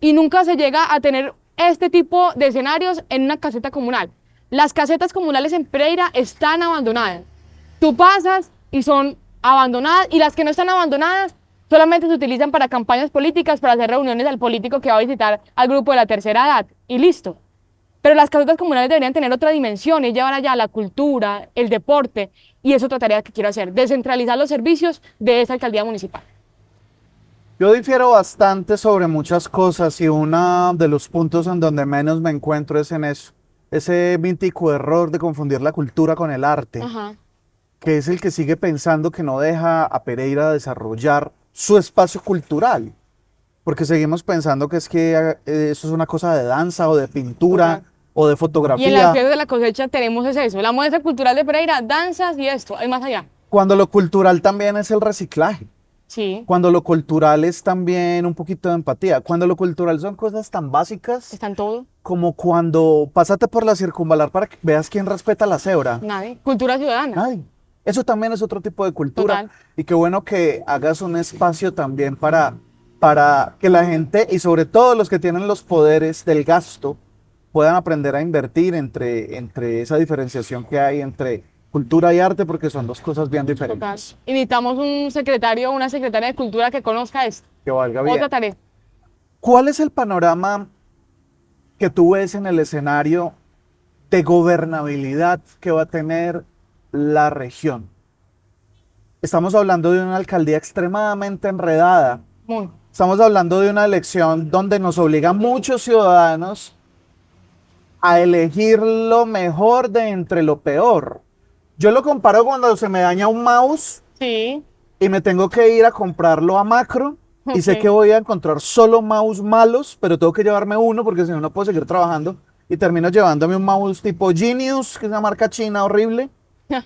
Y nunca se llega a tener este tipo de escenarios en una caseta comunal. Las casetas comunales en Pereira están abandonadas. Tú pasas y son abandonadas, y las que no están abandonadas solamente se utilizan para campañas políticas, para hacer reuniones al político que va a visitar al grupo de la tercera edad, y listo. Pero las casetas comunales deberían tener otra dimensión y llevar allá la cultura, el deporte, y es otra tarea que quiero hacer, descentralizar los servicios de esa alcaldía municipal. Yo difiero bastante sobre muchas cosas y uno de los puntos en donde menos me encuentro es en eso. Ese mítico error de confundir la cultura con el arte, Ajá. que es el que sigue pensando que no deja a Pereira desarrollar su espacio cultural. Porque seguimos pensando que es que eso es una cosa de danza o de pintura Total. o de Y en las fotografía, fiestas de la cosecha tenemos es eso, la muestra cultural de Pereira, danzas y esto, hay más allá. cuando lo cultural también es el reciclaje. Sí, Cuando lo cultural es también un poquito de empatía. Cuando lo cultural son cosas tan básicas están todos, como cuando pásate por la circunvalar para que veas quién respeta la cebra. nadie. Cultura ciudadana. Nadie. Eso también es otro tipo de cultura. Total. Y qué bueno que hagas un espacio también para que la gente, y sobre todo los que tienen los poderes del gasto, puedan aprender a invertir entre esa diferenciación que hay entre cultura y arte, porque son dos cosas bien Total. diferentes. Y necesitamos un secretario o una secretaria de cultura que conozca esto. Que valga bien. Otra tarea. ¿Cuál es el panorama que tú ves en el escenario de gobernabilidad que va a tener la región? Estamos hablando de una alcaldía extremadamente enredada. Muy. Estamos hablando de una elección donde nos obliga a muchos ciudadanos a elegir lo mejor de entre lo peor. Yo lo comparo cuando se me daña un mouse Sí. y me tengo que ir a comprarlo a Macro y sé Ok. que voy a encontrar solo mouse malos, pero tengo que llevarme uno porque si no, no puedo seguir trabajando y termino llevándome un mouse tipo Genius, que es una marca china horrible.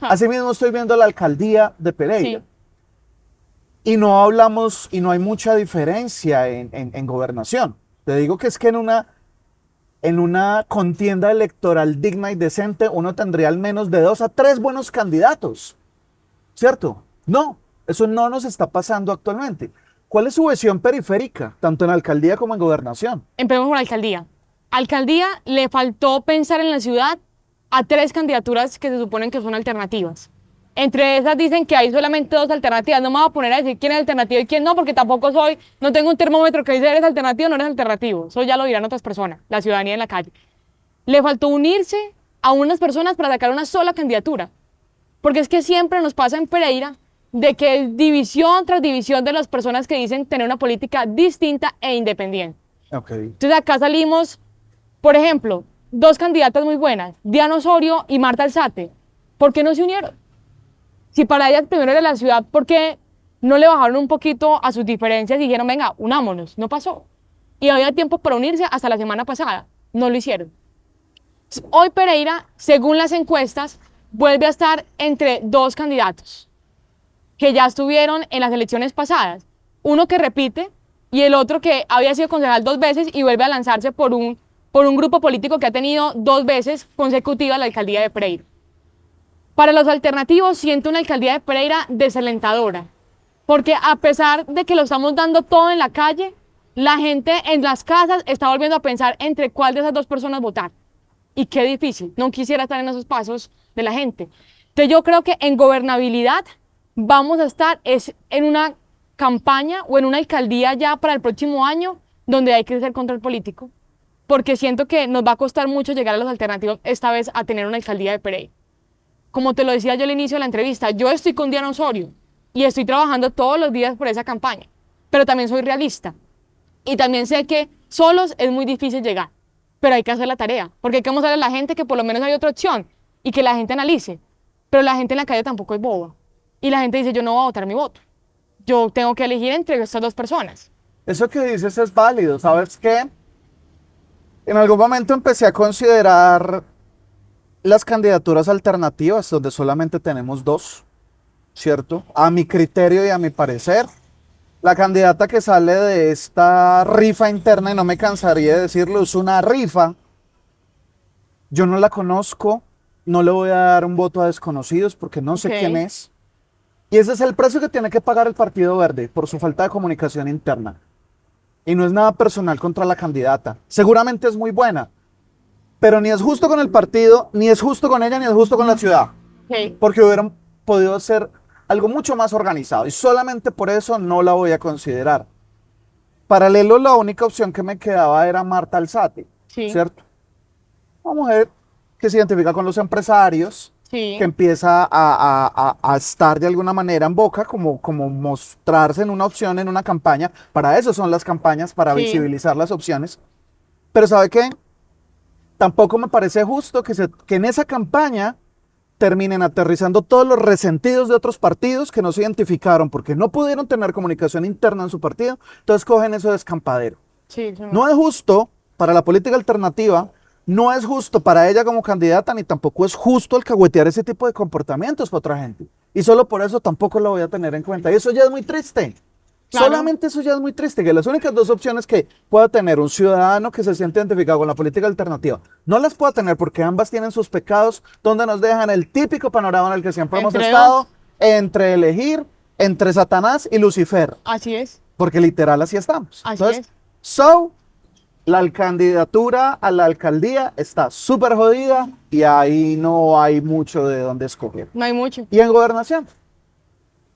Así mismo estoy viendo la alcaldía de Pereira. Sí. Y no hablamos y no hay mucha diferencia en gobernación. Te digo que es que en una contienda electoral digna y decente uno tendría al menos de 2 a 3 buenos candidatos. ¿Cierto? No, eso no nos está pasando actualmente. ¿Cuál es su visión periférica, tanto en alcaldía como en gobernación? Empecemos por la alcaldía. Alcaldía le faltó pensar en la ciudad a 3 candidaturas que se suponen que son alternativas. Entre esas dicen que hay solamente 2 alternativas. No me voy a poner a decir quién es alternativo y quién no, porque tampoco no tengo un termómetro que dice eres alternativo o no eres alternativo. Eso ya lo dirán otras personas, la ciudadanía en la calle. Le faltó unirse a unas personas para sacar una sola candidatura. Porque es que siempre nos pasa en Pereira de que es división tras división de las personas que dicen tener una política distinta e independiente. Okay. Entonces acá salimos, por ejemplo, 2 candidatas muy buenas, Diana Osorio y Marta Alzate. ¿Por qué no se unieron? Si para ellas primero era la ciudad, ¿por qué no le bajaron un poquito a sus diferencias y dijeron, venga, unámonos, no pasó. Y había tiempo para unirse hasta la semana pasada, no lo hicieron. Hoy Pereira, según las encuestas, vuelve a estar entre dos candidatos que ya estuvieron en las elecciones pasadas. Uno que repite y el otro que había sido concejal 2 veces y vuelve a lanzarse por un grupo político que ha tenido 2 veces consecutivas la alcaldía de Pereira. Para los alternativos, siento una alcaldía de Pereira desalentadora, porque a pesar de que lo estamos dando todo en la calle, la gente en las casas está volviendo a pensar entre cuál de esas dos personas votar. Y qué difícil, no quisiera estar en esos pasos de la gente. Entonces yo creo que en gobernabilidad vamos a estar en una campaña o en una alcaldía ya para el próximo año donde hay que hacer control político, porque siento que nos va a costar mucho llegar a los alternativos esta vez a tener una alcaldía de Pereira. Como te lo decía yo al inicio de la entrevista, yo estoy con Diana Osorio y estoy trabajando todos los días por esa campaña, pero también soy realista y también sé que solos es muy difícil llegar, pero hay que hacer la tarea, porque hay que mostrarle a la gente que por lo menos hay otra opción y que la gente analice, pero la gente en la calle tampoco es boba y la gente dice yo no voy a votar mi voto, yo tengo que elegir entre estas dos personas. Eso que dices es válido, ¿sabes qué? En algún momento empecé a considerar las candidaturas alternativas donde solamente tenemos dos, ¿cierto? A mi criterio y a mi parecer, la candidata que sale de esta rifa interna, y no me cansaría de decirlo, es una rifa. Yo no la conozco, no le voy a dar un voto a desconocidos porque no sé quién es. Y ese es el precio que tiene que pagar el Partido Verde por su falta de comunicación interna. Y no es nada personal contra la candidata. Seguramente es muy buena, pero ni es justo con el partido, ni es justo con ella, ni es justo con la ciudad. Porque hubieran podido ser algo mucho más organizado y solamente por eso no la voy a considerar. Paralelo, la única opción que me quedaba era Marta Alzate, ¿cierto? Una mujer que se identifica con los empresarios, que empieza a estar de alguna manera en boca, como mostrarse en una opción, en una campaña. Para eso son las campañas, para visibilizar las opciones. Pero ¿sabe qué? Tampoco me parece justo que en esa campaña terminen aterrizando todos los resentidos de otros partidos que no se identificaron porque no pudieron tener comunicación interna en su partido, entonces cogen eso de escampadero. No es justo para la política alternativa, no es justo para ella como candidata, ni tampoco es justo alcahuetear ese tipo de comportamientos para otra gente. Y solo por eso tampoco lo voy a tener en cuenta. Y eso ya es muy triste. Claro. Solamente eso ya es muy triste, que las únicas dos opciones que pueda tener un ciudadano que se siente identificado con la política alternativa, no las pueda tener porque ambas tienen sus pecados, donde nos dejan el típico panorama en el que siempre hemos estado, entre elegir entre Satanás y Lucifer. Así es. Porque literal así estamos. Así Entonces, es. la candidatura a la alcaldía está súper jodida y ahí no hay mucho de dónde escoger. No hay mucho. ¿Y en gobernación?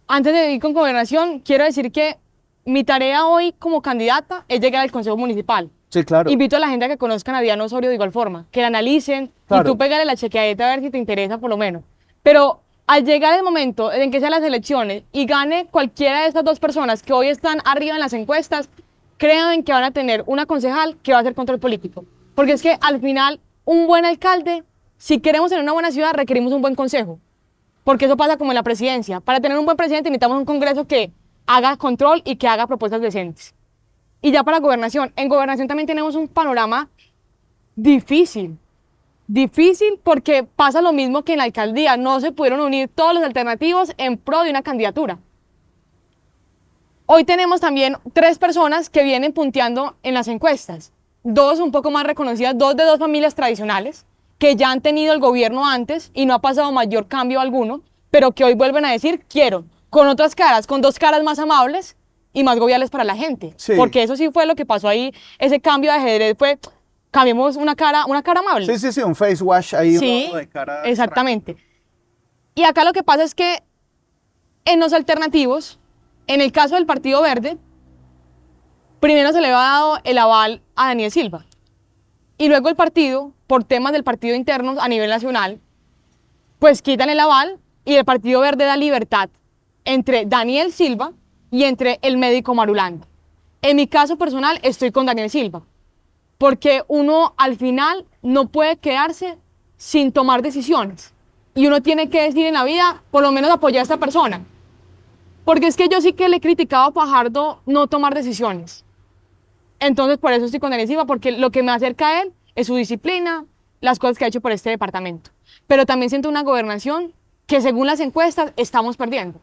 Antes de ir con gobernación, quiero decir que mi tarea hoy como candidata es llegar al Consejo Municipal. Sí, claro. Invito a la gente a que conozcan a Diana Osorio de igual forma, que la analicen y tú pégale la chequeadita a ver si te interesa por lo menos. Pero al llegar el momento en que sean las elecciones y gane cualquiera de estas dos personas que hoy están arriba en las encuestas, crean que van a tener una concejal que va a hacer control político. Porque es que al final, un buen alcalde, si queremos tener una buena ciudad, requerimos un buen consejo. Porque eso pasa como en la presidencia. Para tener un buen presidente necesitamos un congreso que haga control y que haga propuestas decentes. Y ya para gobernación, en gobernación también tenemos un panorama difícil. Difícil porque pasa lo mismo que en la alcaldía. No se pudieron unir todos los alternativos en pro de una candidatura. Hoy tenemos también 3 personas que vienen punteando en las encuestas. 2 un poco más reconocidas, 2 de 2 familias tradicionales que ya han tenido el gobierno antes y no ha pasado mayor cambio alguno, pero que hoy vuelven a decir quiero, con otras caras, con 2 caras más amables y más gobiales para la gente. Sí. Porque eso sí fue lo que pasó ahí, ese cambio de ajedrez fue, cambiemos una cara amable. Sí, un face wash ahí. Sí, de cara exactamente. Y acá lo que pasa es que en los alternativos, en el caso del Partido Verde, primero se le ha dado el aval a Daniel Silva. Y luego el partido, por temas del partido interno a nivel nacional, pues quitan el aval y el Partido Verde da libertad entre Daniel Silva y entre el médico Marulanda. En mi caso personal estoy con Daniel Silva, porque uno al final no puede quedarse sin tomar decisiones. Y uno tiene que decir en la vida, por lo menos apoyar a esta persona. Porque es que yo sí que le he criticado a Fajardo no tomar decisiones. Entonces, por eso estoy con él encima, porque lo que me acerca a él es su disciplina, las cosas que ha hecho por este departamento. Pero también siento una gobernación que, según las encuestas, estamos perdiendo.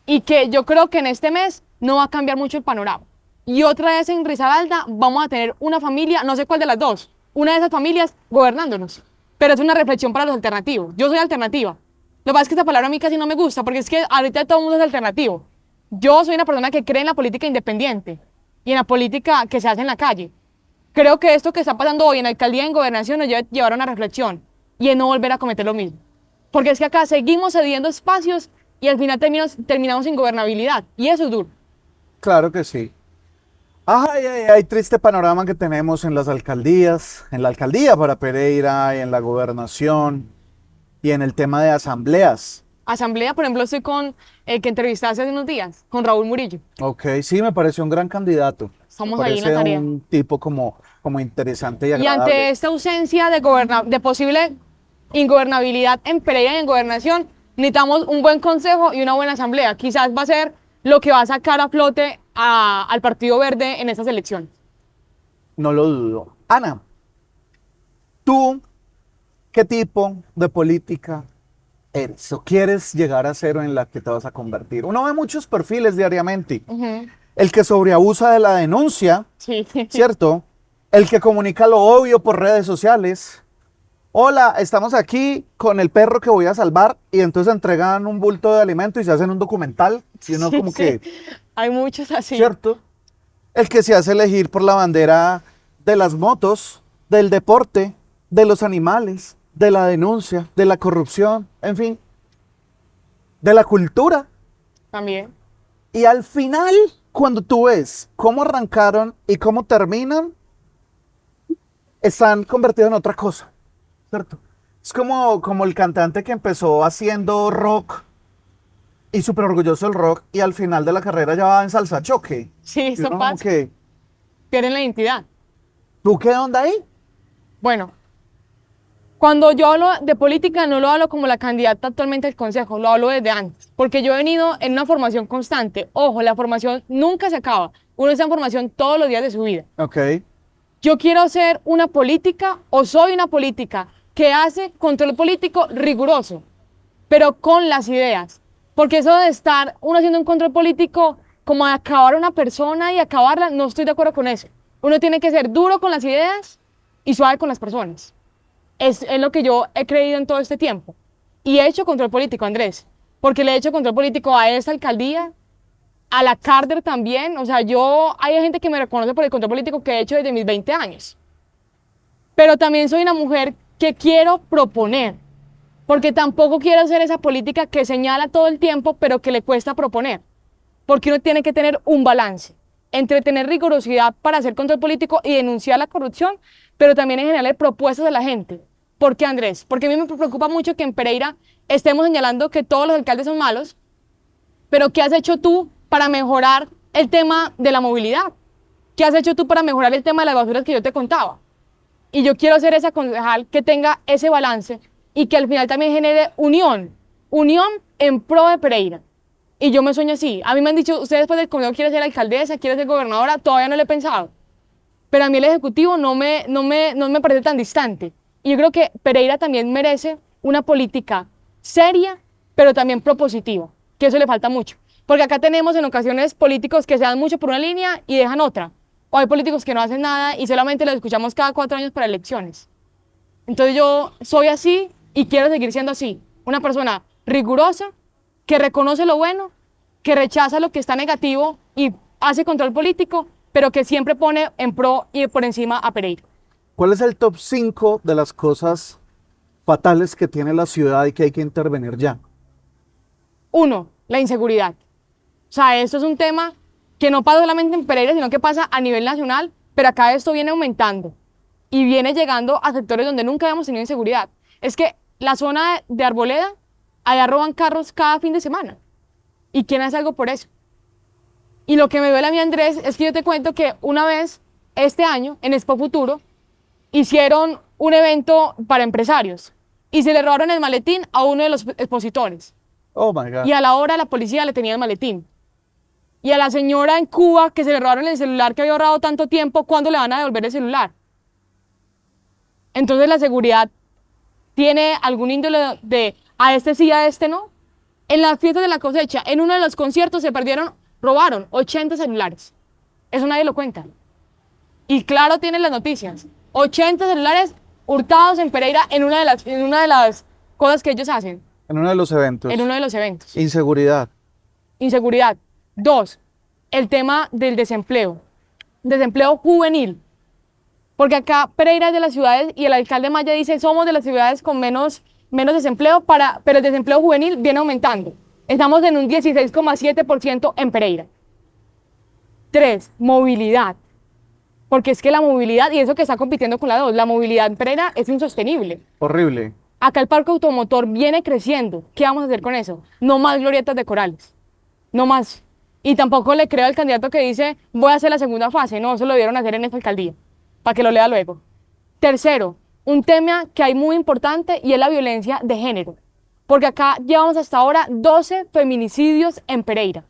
Y que yo creo que en este mes no va a cambiar mucho el panorama. Y otra vez en Risaralda vamos a tener una familia, no sé cuál de las dos, una de esas familias gobernándonos. Pero es una reflexión para los alternativos. Yo soy alternativa. Lo que pasa es que esta palabra a mí casi no me gusta, porque es que ahorita todo el mundo es alternativo. Yo soy una persona que cree en la política independiente y en la política que se hace en la calle. Creo que esto que está pasando hoy en alcaldía y en gobernación nos debe llevar a una reflexión y en no volver a cometer lo mismo. Porque es que acá seguimos cediendo espacios y al final terminamos sin gobernabilidad. Y eso es duro. Claro que sí. Ay, ay, ay, triste panorama que tenemos en las alcaldías, en la alcaldía para Pereira, y en la gobernación y en el tema de asambleas. Asamblea, por ejemplo, estoy con el que entrevistaste hace unos días, con Raúl Murillo. Ok, sí, me pareció un gran candidato. Me Estamos ahí en la parece tarea. un tipo como interesante y Y agradable. ante esta ausencia de posible ingobernabilidad en Pereira y en gobernación, necesitamos un buen consejo y una buena asamblea. Quizás va a ser lo que va a sacar a flote al Partido Verde en estas elecciones. No lo dudo. Ana, ¿tú qué tipo de política eres o quieres llegar a ser o en la que te vas a convertir? Uno ve muchos perfiles diariamente. Ujú. El que sobreabusa de la denuncia, Sí. ¿cierto? El que comunica lo obvio por redes sociales. Hola, estamos aquí con el perro que voy a salvar y entonces entregan un bulto de alimento y se hacen un documental. Y uno Sí, como sí. que, Hay muchos así. ¿cierto? El que se hace elegir por la bandera de las motos, del deporte, de los animales, de la denuncia, de la corrupción, en fin, de la cultura. También. Y al final, cuando tú ves cómo arrancaron y cómo terminan, están convertidos en otra cosa, ¿cierto? Es como el cantante que empezó haciendo rock y súper orgulloso del rock y al final de la carrera ya va en salsa choque. Sí, Y eso uno como pasa. que, Pierden la identidad. ¿tú qué onda ahí? Bueno, cuando yo hablo de política, no lo hablo como la candidata actualmente al consejo, lo hablo desde antes, porque yo he venido en una formación constante. Ojo, la formación nunca se acaba. Uno está en formación todos los días de su vida. Ok, Yo quiero ser una política o soy una política que hace control político riguroso, pero con las ideas. Porque eso de estar uno haciendo un control político como de acabar a una persona y acabarla, no estoy de acuerdo con eso. Uno tiene que ser duro con las ideas y suave con las personas. Es lo que yo he creído en todo este tiempo. Y he hecho control político, Andrés, porque le he hecho control político a esta alcaldía, a la Carter también. O sea, hay gente que me reconoce por el control político que he hecho desde mis 20 años. Pero también soy una mujer que quiero proponer, porque tampoco quiero hacer esa política que señala todo el tiempo, pero que le cuesta proponer. Porque uno tiene que tener un balance entre tener rigurosidad para hacer control político y denunciar la corrupción, pero también en general propuestas a la gente. ¿Por qué, Andrés? Porque a mí me preocupa mucho que en Pereira estemos señalando que todos los alcaldes son malos, pero ¿qué has hecho tú para mejorar el tema de la movilidad? ¿Qué has hecho tú para mejorar el tema de las basuras que yo te contaba? Y yo quiero ser esa concejal que tenga ese balance y que al final también genere unión en pro de Pereira. Y yo me sueño así. A mí me han dicho, usted después del consejo quiere ser alcaldesa, quiere ser gobernadora, todavía no lo he pensado. Pero a mí el ejecutivo no me parece tan distante. Y yo creo que Pereira también merece una política seria, pero también propositiva, que eso le falta mucho. Porque acá tenemos en ocasiones políticos que se dan mucho por una línea y dejan otra. O hay políticos que no hacen nada y solamente los escuchamos cada 4 años para elecciones. Entonces yo soy así y quiero seguir siendo así. Una persona rigurosa, que reconoce lo bueno, que rechaza lo que está negativo y hace control político, pero que siempre pone en pro y por encima a Pereira. ¿cuál es el top 5 de las cosas fatales que tiene la ciudad y que hay que intervenir ya? 1, la inseguridad. O sea, esto es un tema que no pasa solamente en Pereira, sino que pasa a nivel nacional, pero acá esto viene aumentando y viene llegando a sectores donde nunca habíamos tenido inseguridad. Es que la zona de Arboleda, allá roban carros cada fin de semana. ¿Y quién hace algo por eso? Y lo que me duele a mí, Andrés, es que yo te cuento que una vez, este año, en Expo Futuro, hicieron un evento para empresarios y se le robaron el maletín a uno de los expositores. Oh my God. Y a la hora la policía le tenía el maletín. Y a la señora en Cuba que se le robaron el celular que había ahorrado tanto tiempo, ¿cuándo le van a devolver el celular? Entonces la seguridad tiene algún índole de a este sí, a este no. En las fiestas de la cosecha, en uno de los conciertos robaron 80 celulares. Eso nadie lo cuenta. Y claro, tienen las noticias. 80 celulares hurtados en Pereira en una de las cosas que ellos hacen, En uno de los eventos. en uno de los eventos. Inseguridad. Inseguridad. 2, el tema del desempleo. Desempleo juvenil. Porque acá Pereira es de las ciudades y el alcalde Maya dice somos de las ciudades con menos desempleo, pero el desempleo juvenil viene aumentando. Estamos en un 16,7% en Pereira. 3, movilidad. Porque es que la movilidad, y eso que está compitiendo con la 2, la movilidad en Pereira es insostenible. Horrible. Acá el parque automotor viene creciendo. ¿Qué vamos a hacer con eso? No más glorietas de corales. No más. Y tampoco le creo al candidato que dice voy a hacer la segunda fase. No, eso lo debieron hacer en esta alcaldía. Para que lo lea luego. Tercero, un tema que hay muy importante y es la violencia de género. Porque acá llevamos hasta ahora 12 feminicidios en Pereira.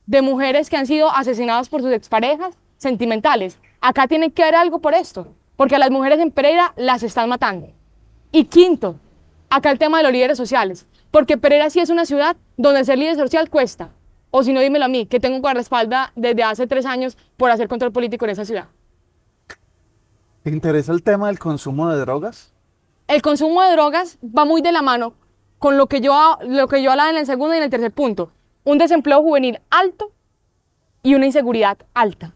De mujeres que han sido asesinadas por sus exparejas sentimentales. Acá tiene que haber algo por esto. Porque a las mujeres en Pereira las están matando. Y quinto, acá el tema de los líderes sociales. Porque Pereira sí es una ciudad donde ser líder social cuesta. O si no, dímelo a mí, que tengo guardaespaldas desde hace 3 años por hacer control político en esa ciudad. ¿Te interesa el tema del consumo de drogas? El consumo de drogas va muy de la mano con lo que yo hablaba en el segundo y en el tercer punto. Un desempleo juvenil alto y una inseguridad alta.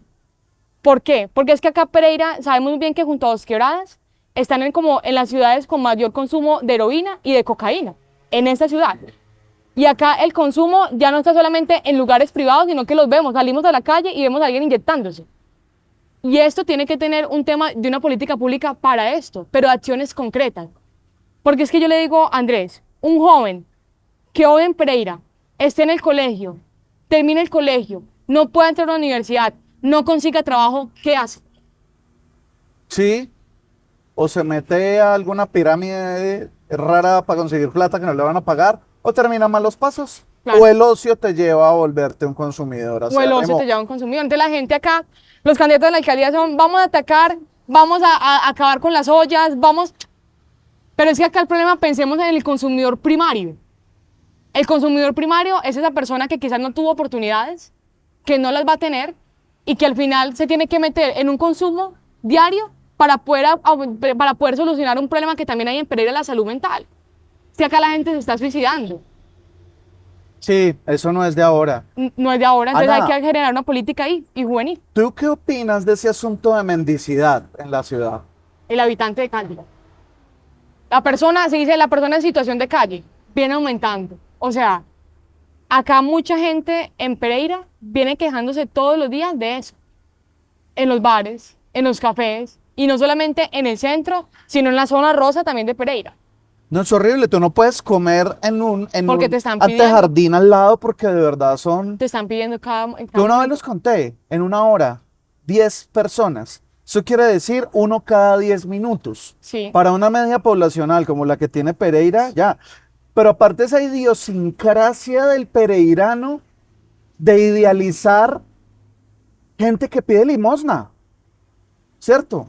¿Por qué? Porque es que acá Pereira sabemos muy bien que junto a Dos Quebradas están en las ciudades con mayor consumo de heroína y de cocaína, en esta ciudad. Y acá el consumo ya no está solamente en lugares privados, sino que los vemos, salimos a la calle y vemos a alguien inyectándose. Y esto tiene que tener un tema de una política pública para esto, pero acciones concretas. Porque es que yo le digo a Andrés, un joven que hoy en Pereira esté en el colegio, termine el colegio, no pueda entrar a la universidad, no consiga trabajo, ¿qué hace? Sí. O se mete a alguna pirámide rara para conseguir plata que no le van a pagar, o termina mal los pasos. Claro. O el ocio te lleva a volverte un consumidor. O el ocio te lleva a un consumidor. Entonces la gente acá, los candidatos de la alcaldía son, vamos a atacar, vamos a acabar con las ollas, vamos... Pero es que acá el problema, pensemos en el consumidor primario. El consumidor primario es esa persona que quizás no tuvo oportunidades, que no las va a tener y que al final se tiene que meter en un consumo diario para poder solucionar un problema que también hay en Pereira, la salud mental. Es que acá la gente se está suicidando. Sí, eso no es de ahora. No es de ahora, entonces Ana, hay que generar una política ahí y juvenil. ¿tú qué opinas de ese asunto de mendicidad en la ciudad? El habitante de calle. Se dice la persona en situación de calle, viene aumentando. O sea, acá mucha gente en Pereira viene quejándose todos los días de eso. En los bares, en los cafés, y no solamente en el centro, sino en la zona rosa también de Pereira. No, es horrible, tú no puedes comer en un Porque te están pidiendo. antejardín al lado porque de verdad son... Te están pidiendo en Yo una vez momento. los conté, en una hora, 10 personas. Eso quiere decir uno cada 10 minutos. Sí. Para una media poblacional como la que tiene Pereira, ya. Pero aparte esa idiosincrasia del pereirano de idealizar gente que pide limosna, ¿cierto?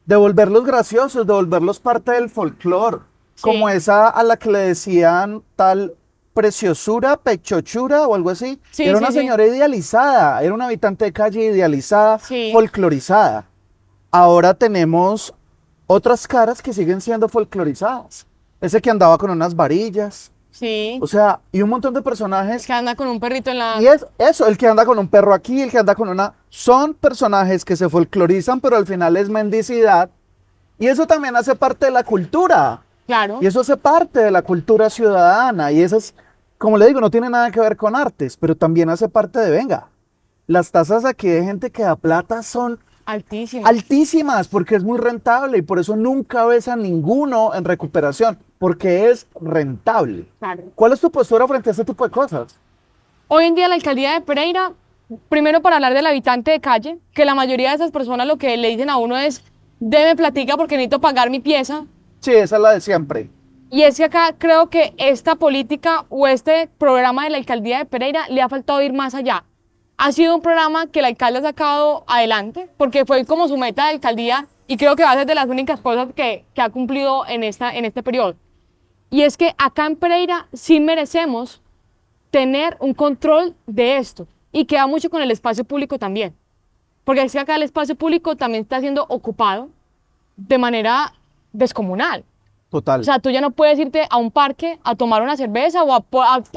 De volverlos graciosos, de volverlos parte del folclore. Sí. Como esa a la que le decían tal preciosura, pechochura o algo así. Sí, Era sí, una sí. señora idealizada, era una habitante de calle idealizada, Sí. folclorizada. Ahora tenemos otras caras que siguen siendo folclorizadas. Ese que andaba con unas varillas, Sí. o sea, y un montón de personajes. Que anda con un perrito en la... Y es eso, el que anda con un perro aquí, el que anda con una... Son personajes que se folclorizan, pero al final es mendicidad. Y eso también hace parte de la cultura. Claro. Y eso hace parte de la cultura ciudadana. Y eso es, como le digo, no tiene nada que ver con artes, pero también hace parte de, venga, las tasas aquí de gente que da plata son Altísimo. altísimas porque es muy rentable y por eso nunca ves a ninguno en recuperación, porque es rentable. Claro. ¿Cuál es tu postura frente a este tipo de cosas? Hoy en día la alcaldía de Pereira, primero para hablar del habitante de calle, que la mayoría de esas personas lo que le dicen a uno es, deme platica porque necesito pagar mi pieza. Sí, esa es la de siempre. Y es que acá creo que esta política o este programa de la alcaldía de Pereira le ha faltado ir más allá. Ha sido un programa que el alcalde ha sacado adelante porque fue como su meta de alcaldía y creo que va a ser de las únicas cosas que ha cumplido en este periodo. Y es que acá en Pereira sí merecemos tener un control de esto y queda mucho con el espacio público también. Porque es que acá el espacio público también está siendo ocupado de manera descomunal. O Total. sea, tú ya no puedes irte a un parque a tomar una cerveza o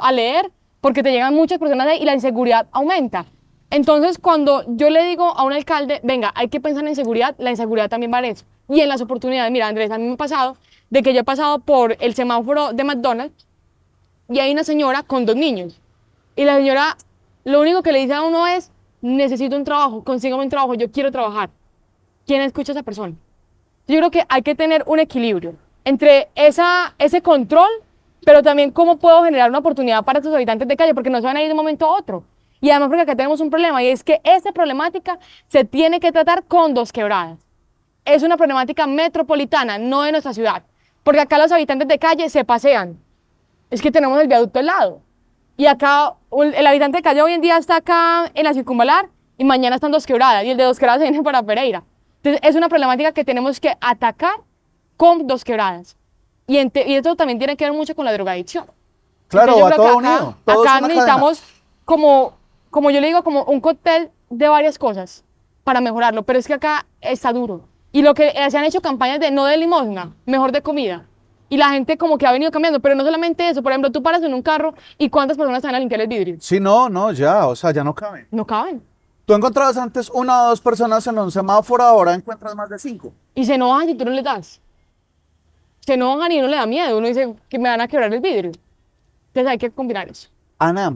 a leer porque te llegan muchas personas ahí y la inseguridad aumenta. Entonces, cuando yo le digo a un alcalde, venga, hay que pensar en seguridad, la inseguridad también va en eso. Y en las oportunidades, mira, Andrés, a mí me ha pasado de que yo he pasado por el semáforo de McDonald's y hay una señora con 2 niños. Y la señora, lo único que le dice a uno es, necesito un trabajo, consígame un trabajo, yo quiero trabajar. ¿Quién escucha a esa persona? Yo creo que hay que tener un equilibrio entre ese control, pero también cómo puedo generar una oportunidad para estos habitantes de calle, porque no se van a ir de un momento a otro. Y además porque acá tenemos un problema, y es que esta problemática se tiene que tratar con Dos Quebradas. Es una problemática metropolitana, no de nuestra ciudad. Porque acá los habitantes de calle se pasean. Es que tenemos el viaducto al lado. Y acá, el habitante de calle hoy en día está acá en la Circunvalar y mañana están Dos Quebradas, y el de Dos Quebradas se viene para Pereira. Entonces, es una problemática que tenemos que atacar con Dos Quebradas. Y esto también tiene que ver mucho con la drogadicción. Claro, Entonces, yo va creo que todo unido. Todo es acá una cadena. necesitamos, como yo le digo, como un cóctel de varias cosas para mejorarlo. Pero es que acá está duro. Y lo que se han hecho campañas de no de limosna, mejor de comida. Y la gente como que ha venido cambiando, pero no solamente eso. Por ejemplo, tú paras en un carro y ¿cuántas personas te van a limpiar el vidrio? Sí, no, no, ya, o sea, ya no cabe. No caben. Tú encontrabas antes una o dos personas en un semáforo, ahora encuentras más de 5. Y se enojan si tú no les das. Se enojan y no le da miedo. Uno dice que me van a quebrar el vidrio. Entonces hay que combinar eso. Ana,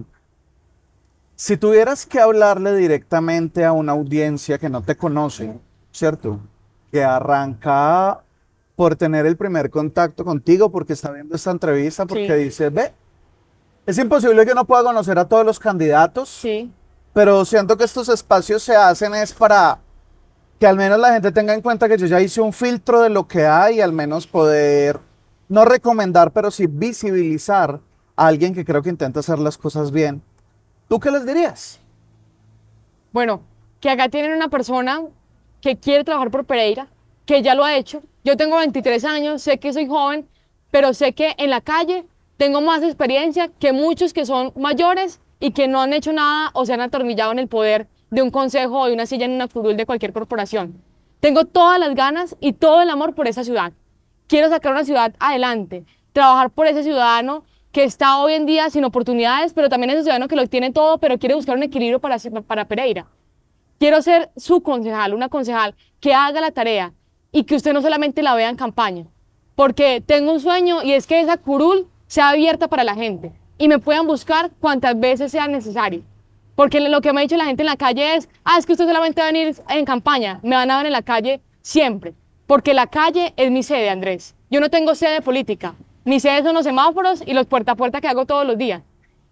si tuvieras que hablarle directamente a una audiencia que no te conoce, ¿cierto? Que arranca por tener el primer contacto contigo, porque está viendo esta entrevista, porque Sí, dice, ve, es imposible que no pueda conocer a todos los candidatos, sí, pero siento que estos espacios se hacen es para que al menos la gente tenga en cuenta que yo ya hice un filtro de lo que hay y al menos poder, no recomendar, pero sí visibilizar a alguien que creo que intenta hacer las cosas bien. ¿Tú qué les dirías? bueno, que acá tienen una persona que quiere trabajar por Pereira, que ya lo ha hecho. Yo tengo 23 años, sé que soy joven, pero sé que en la calle tengo más experiencia que muchos que son mayores y que no han hecho nada o se han atornillado en el poder de un consejo o de una silla en una curul de cualquier corporación. Tengo todas las ganas y todo el amor por esa ciudad. Quiero sacar una ciudad adelante, trabajar por ese ciudadano que está hoy en día sin oportunidades, pero también ese ciudadano que lo tiene todo, pero quiere buscar un equilibrio para Pereira. Quiero ser su concejal, una concejal que haga la tarea y que usted no solamente la vea en campaña, porque tengo un sueño y es que esa curul sea abierta para la gente y me puedan buscar cuantas veces sea necesario. Porque lo que me ha dicho la gente en la calle es, es que usted solamente va a venir en campaña, me van a ver en la calle siempre, porque la calle es mi sede, Andrés. Yo no tengo sede política, mi sede son los semáforos y los puerta a puerta que hago todos los días.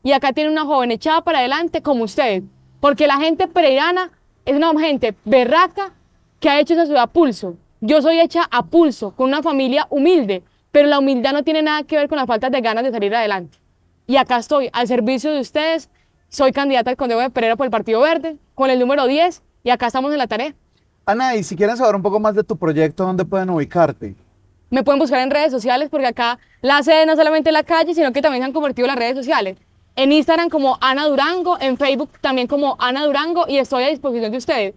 Y acá tiene una joven echada para adelante como usted, porque la gente pereirana es una gente berraca que ha hecho esa ciudad a pulso. Yo soy hecha a pulso, con una familia humilde, pero la humildad no tiene nada que ver con la falta de ganas de salir adelante. Y acá estoy, al servicio de ustedes. Soy candidata al Concejo de Pereira por el Partido Verde, con el número 10, y acá estamos en la tarea. Ana, y si quieren saber un poco más de tu proyecto, ¿dónde pueden ubicarte? Me pueden buscar en redes sociales, porque acá la sede no solamente en la calle, sino que también se han convertido las redes sociales. En Instagram como Ana Durango, en Facebook también como Ana Durango, y estoy a disposición de ustedes.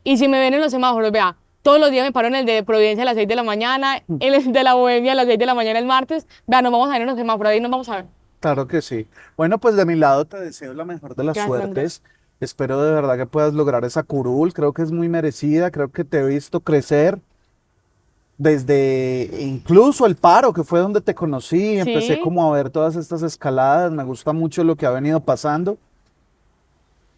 Y si me ven en los semáforos, vea, todos los días me paro en el de Providencia a las 6 de la mañana, en el de la Bohemia a las 6 de la mañana el martes. Vea, nos vamos a ver en los semáforos, ahí nos vamos a ver. Claro que sí. Bueno, pues de mi lado te deseo la mejor de las Gracias, Andrés. suertes. Espero de verdad que puedas lograr esa curul. Creo que es muy merecida. Creo que te he visto crecer desde incluso el paro, que fue donde te conocí. Empecé Sí, como a ver todas estas escaladas. Me gusta mucho lo que ha venido pasando.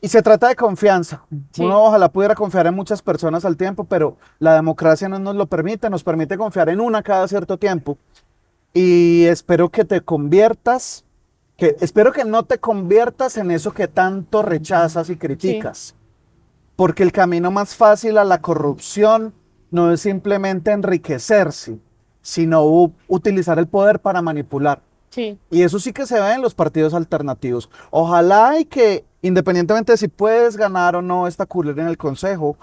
Y se trata de confianza. sí, Uno ojalá pudiera confiar en muchas personas al tiempo, pero la democracia no nos lo permite. Nos permite confiar en una cada cierto tiempo. Y espero que te conviertas, que espero que no te conviertas en eso que tanto rechazas y sí, criticas, porque el camino más fácil a la corrupción no es simplemente enriquecerse, sino utilizar el poder para manipular. Sí, Y eso sí que se ve en los partidos alternativos. Ojalá y que, independientemente de si puedes ganar o no esta curul en el consejo,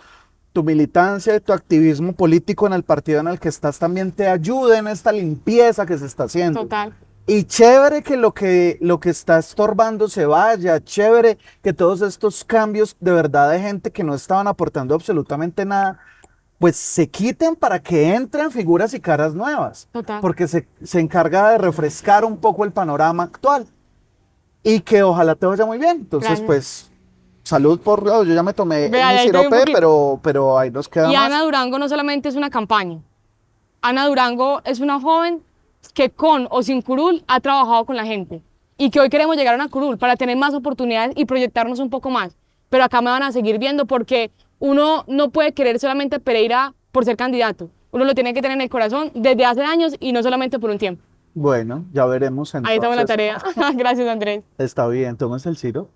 tu militancia y tu activismo político en el partido en el que estás también te ayude en esta limpieza que se está haciendo. total. Y chévere que lo que está estorbando se vaya, chévere que todos estos cambios de verdad de gente que no estaban aportando absolutamente nada, pues se quiten para que entren figuras y caras nuevas, Total. porque se encarga de refrescar un poco el panorama actual y que ojalá te vaya muy bien. Entonces, Gracias. pues, salud por yo ya me tomé Vea, mi ya ahí te doy un sirope, poquito. pero ahí nos queda Y más. Ana Durango no solamente es una campaña. Ana Durango es una joven que con o sin curul ha trabajado con la gente y que hoy queremos llegar a una curul para tener más oportunidades y proyectarnos un poco más. Pero acá me van a seguir viendo porque uno no puede querer solamente a Pereira por ser candidato. Uno lo tiene que tener en el corazón desde hace años y no solamente por un tiempo. Bueno, ya veremos Ahí estamos en la entonces. tarea. Gracias, Andrés. Está bien, tomas el siro.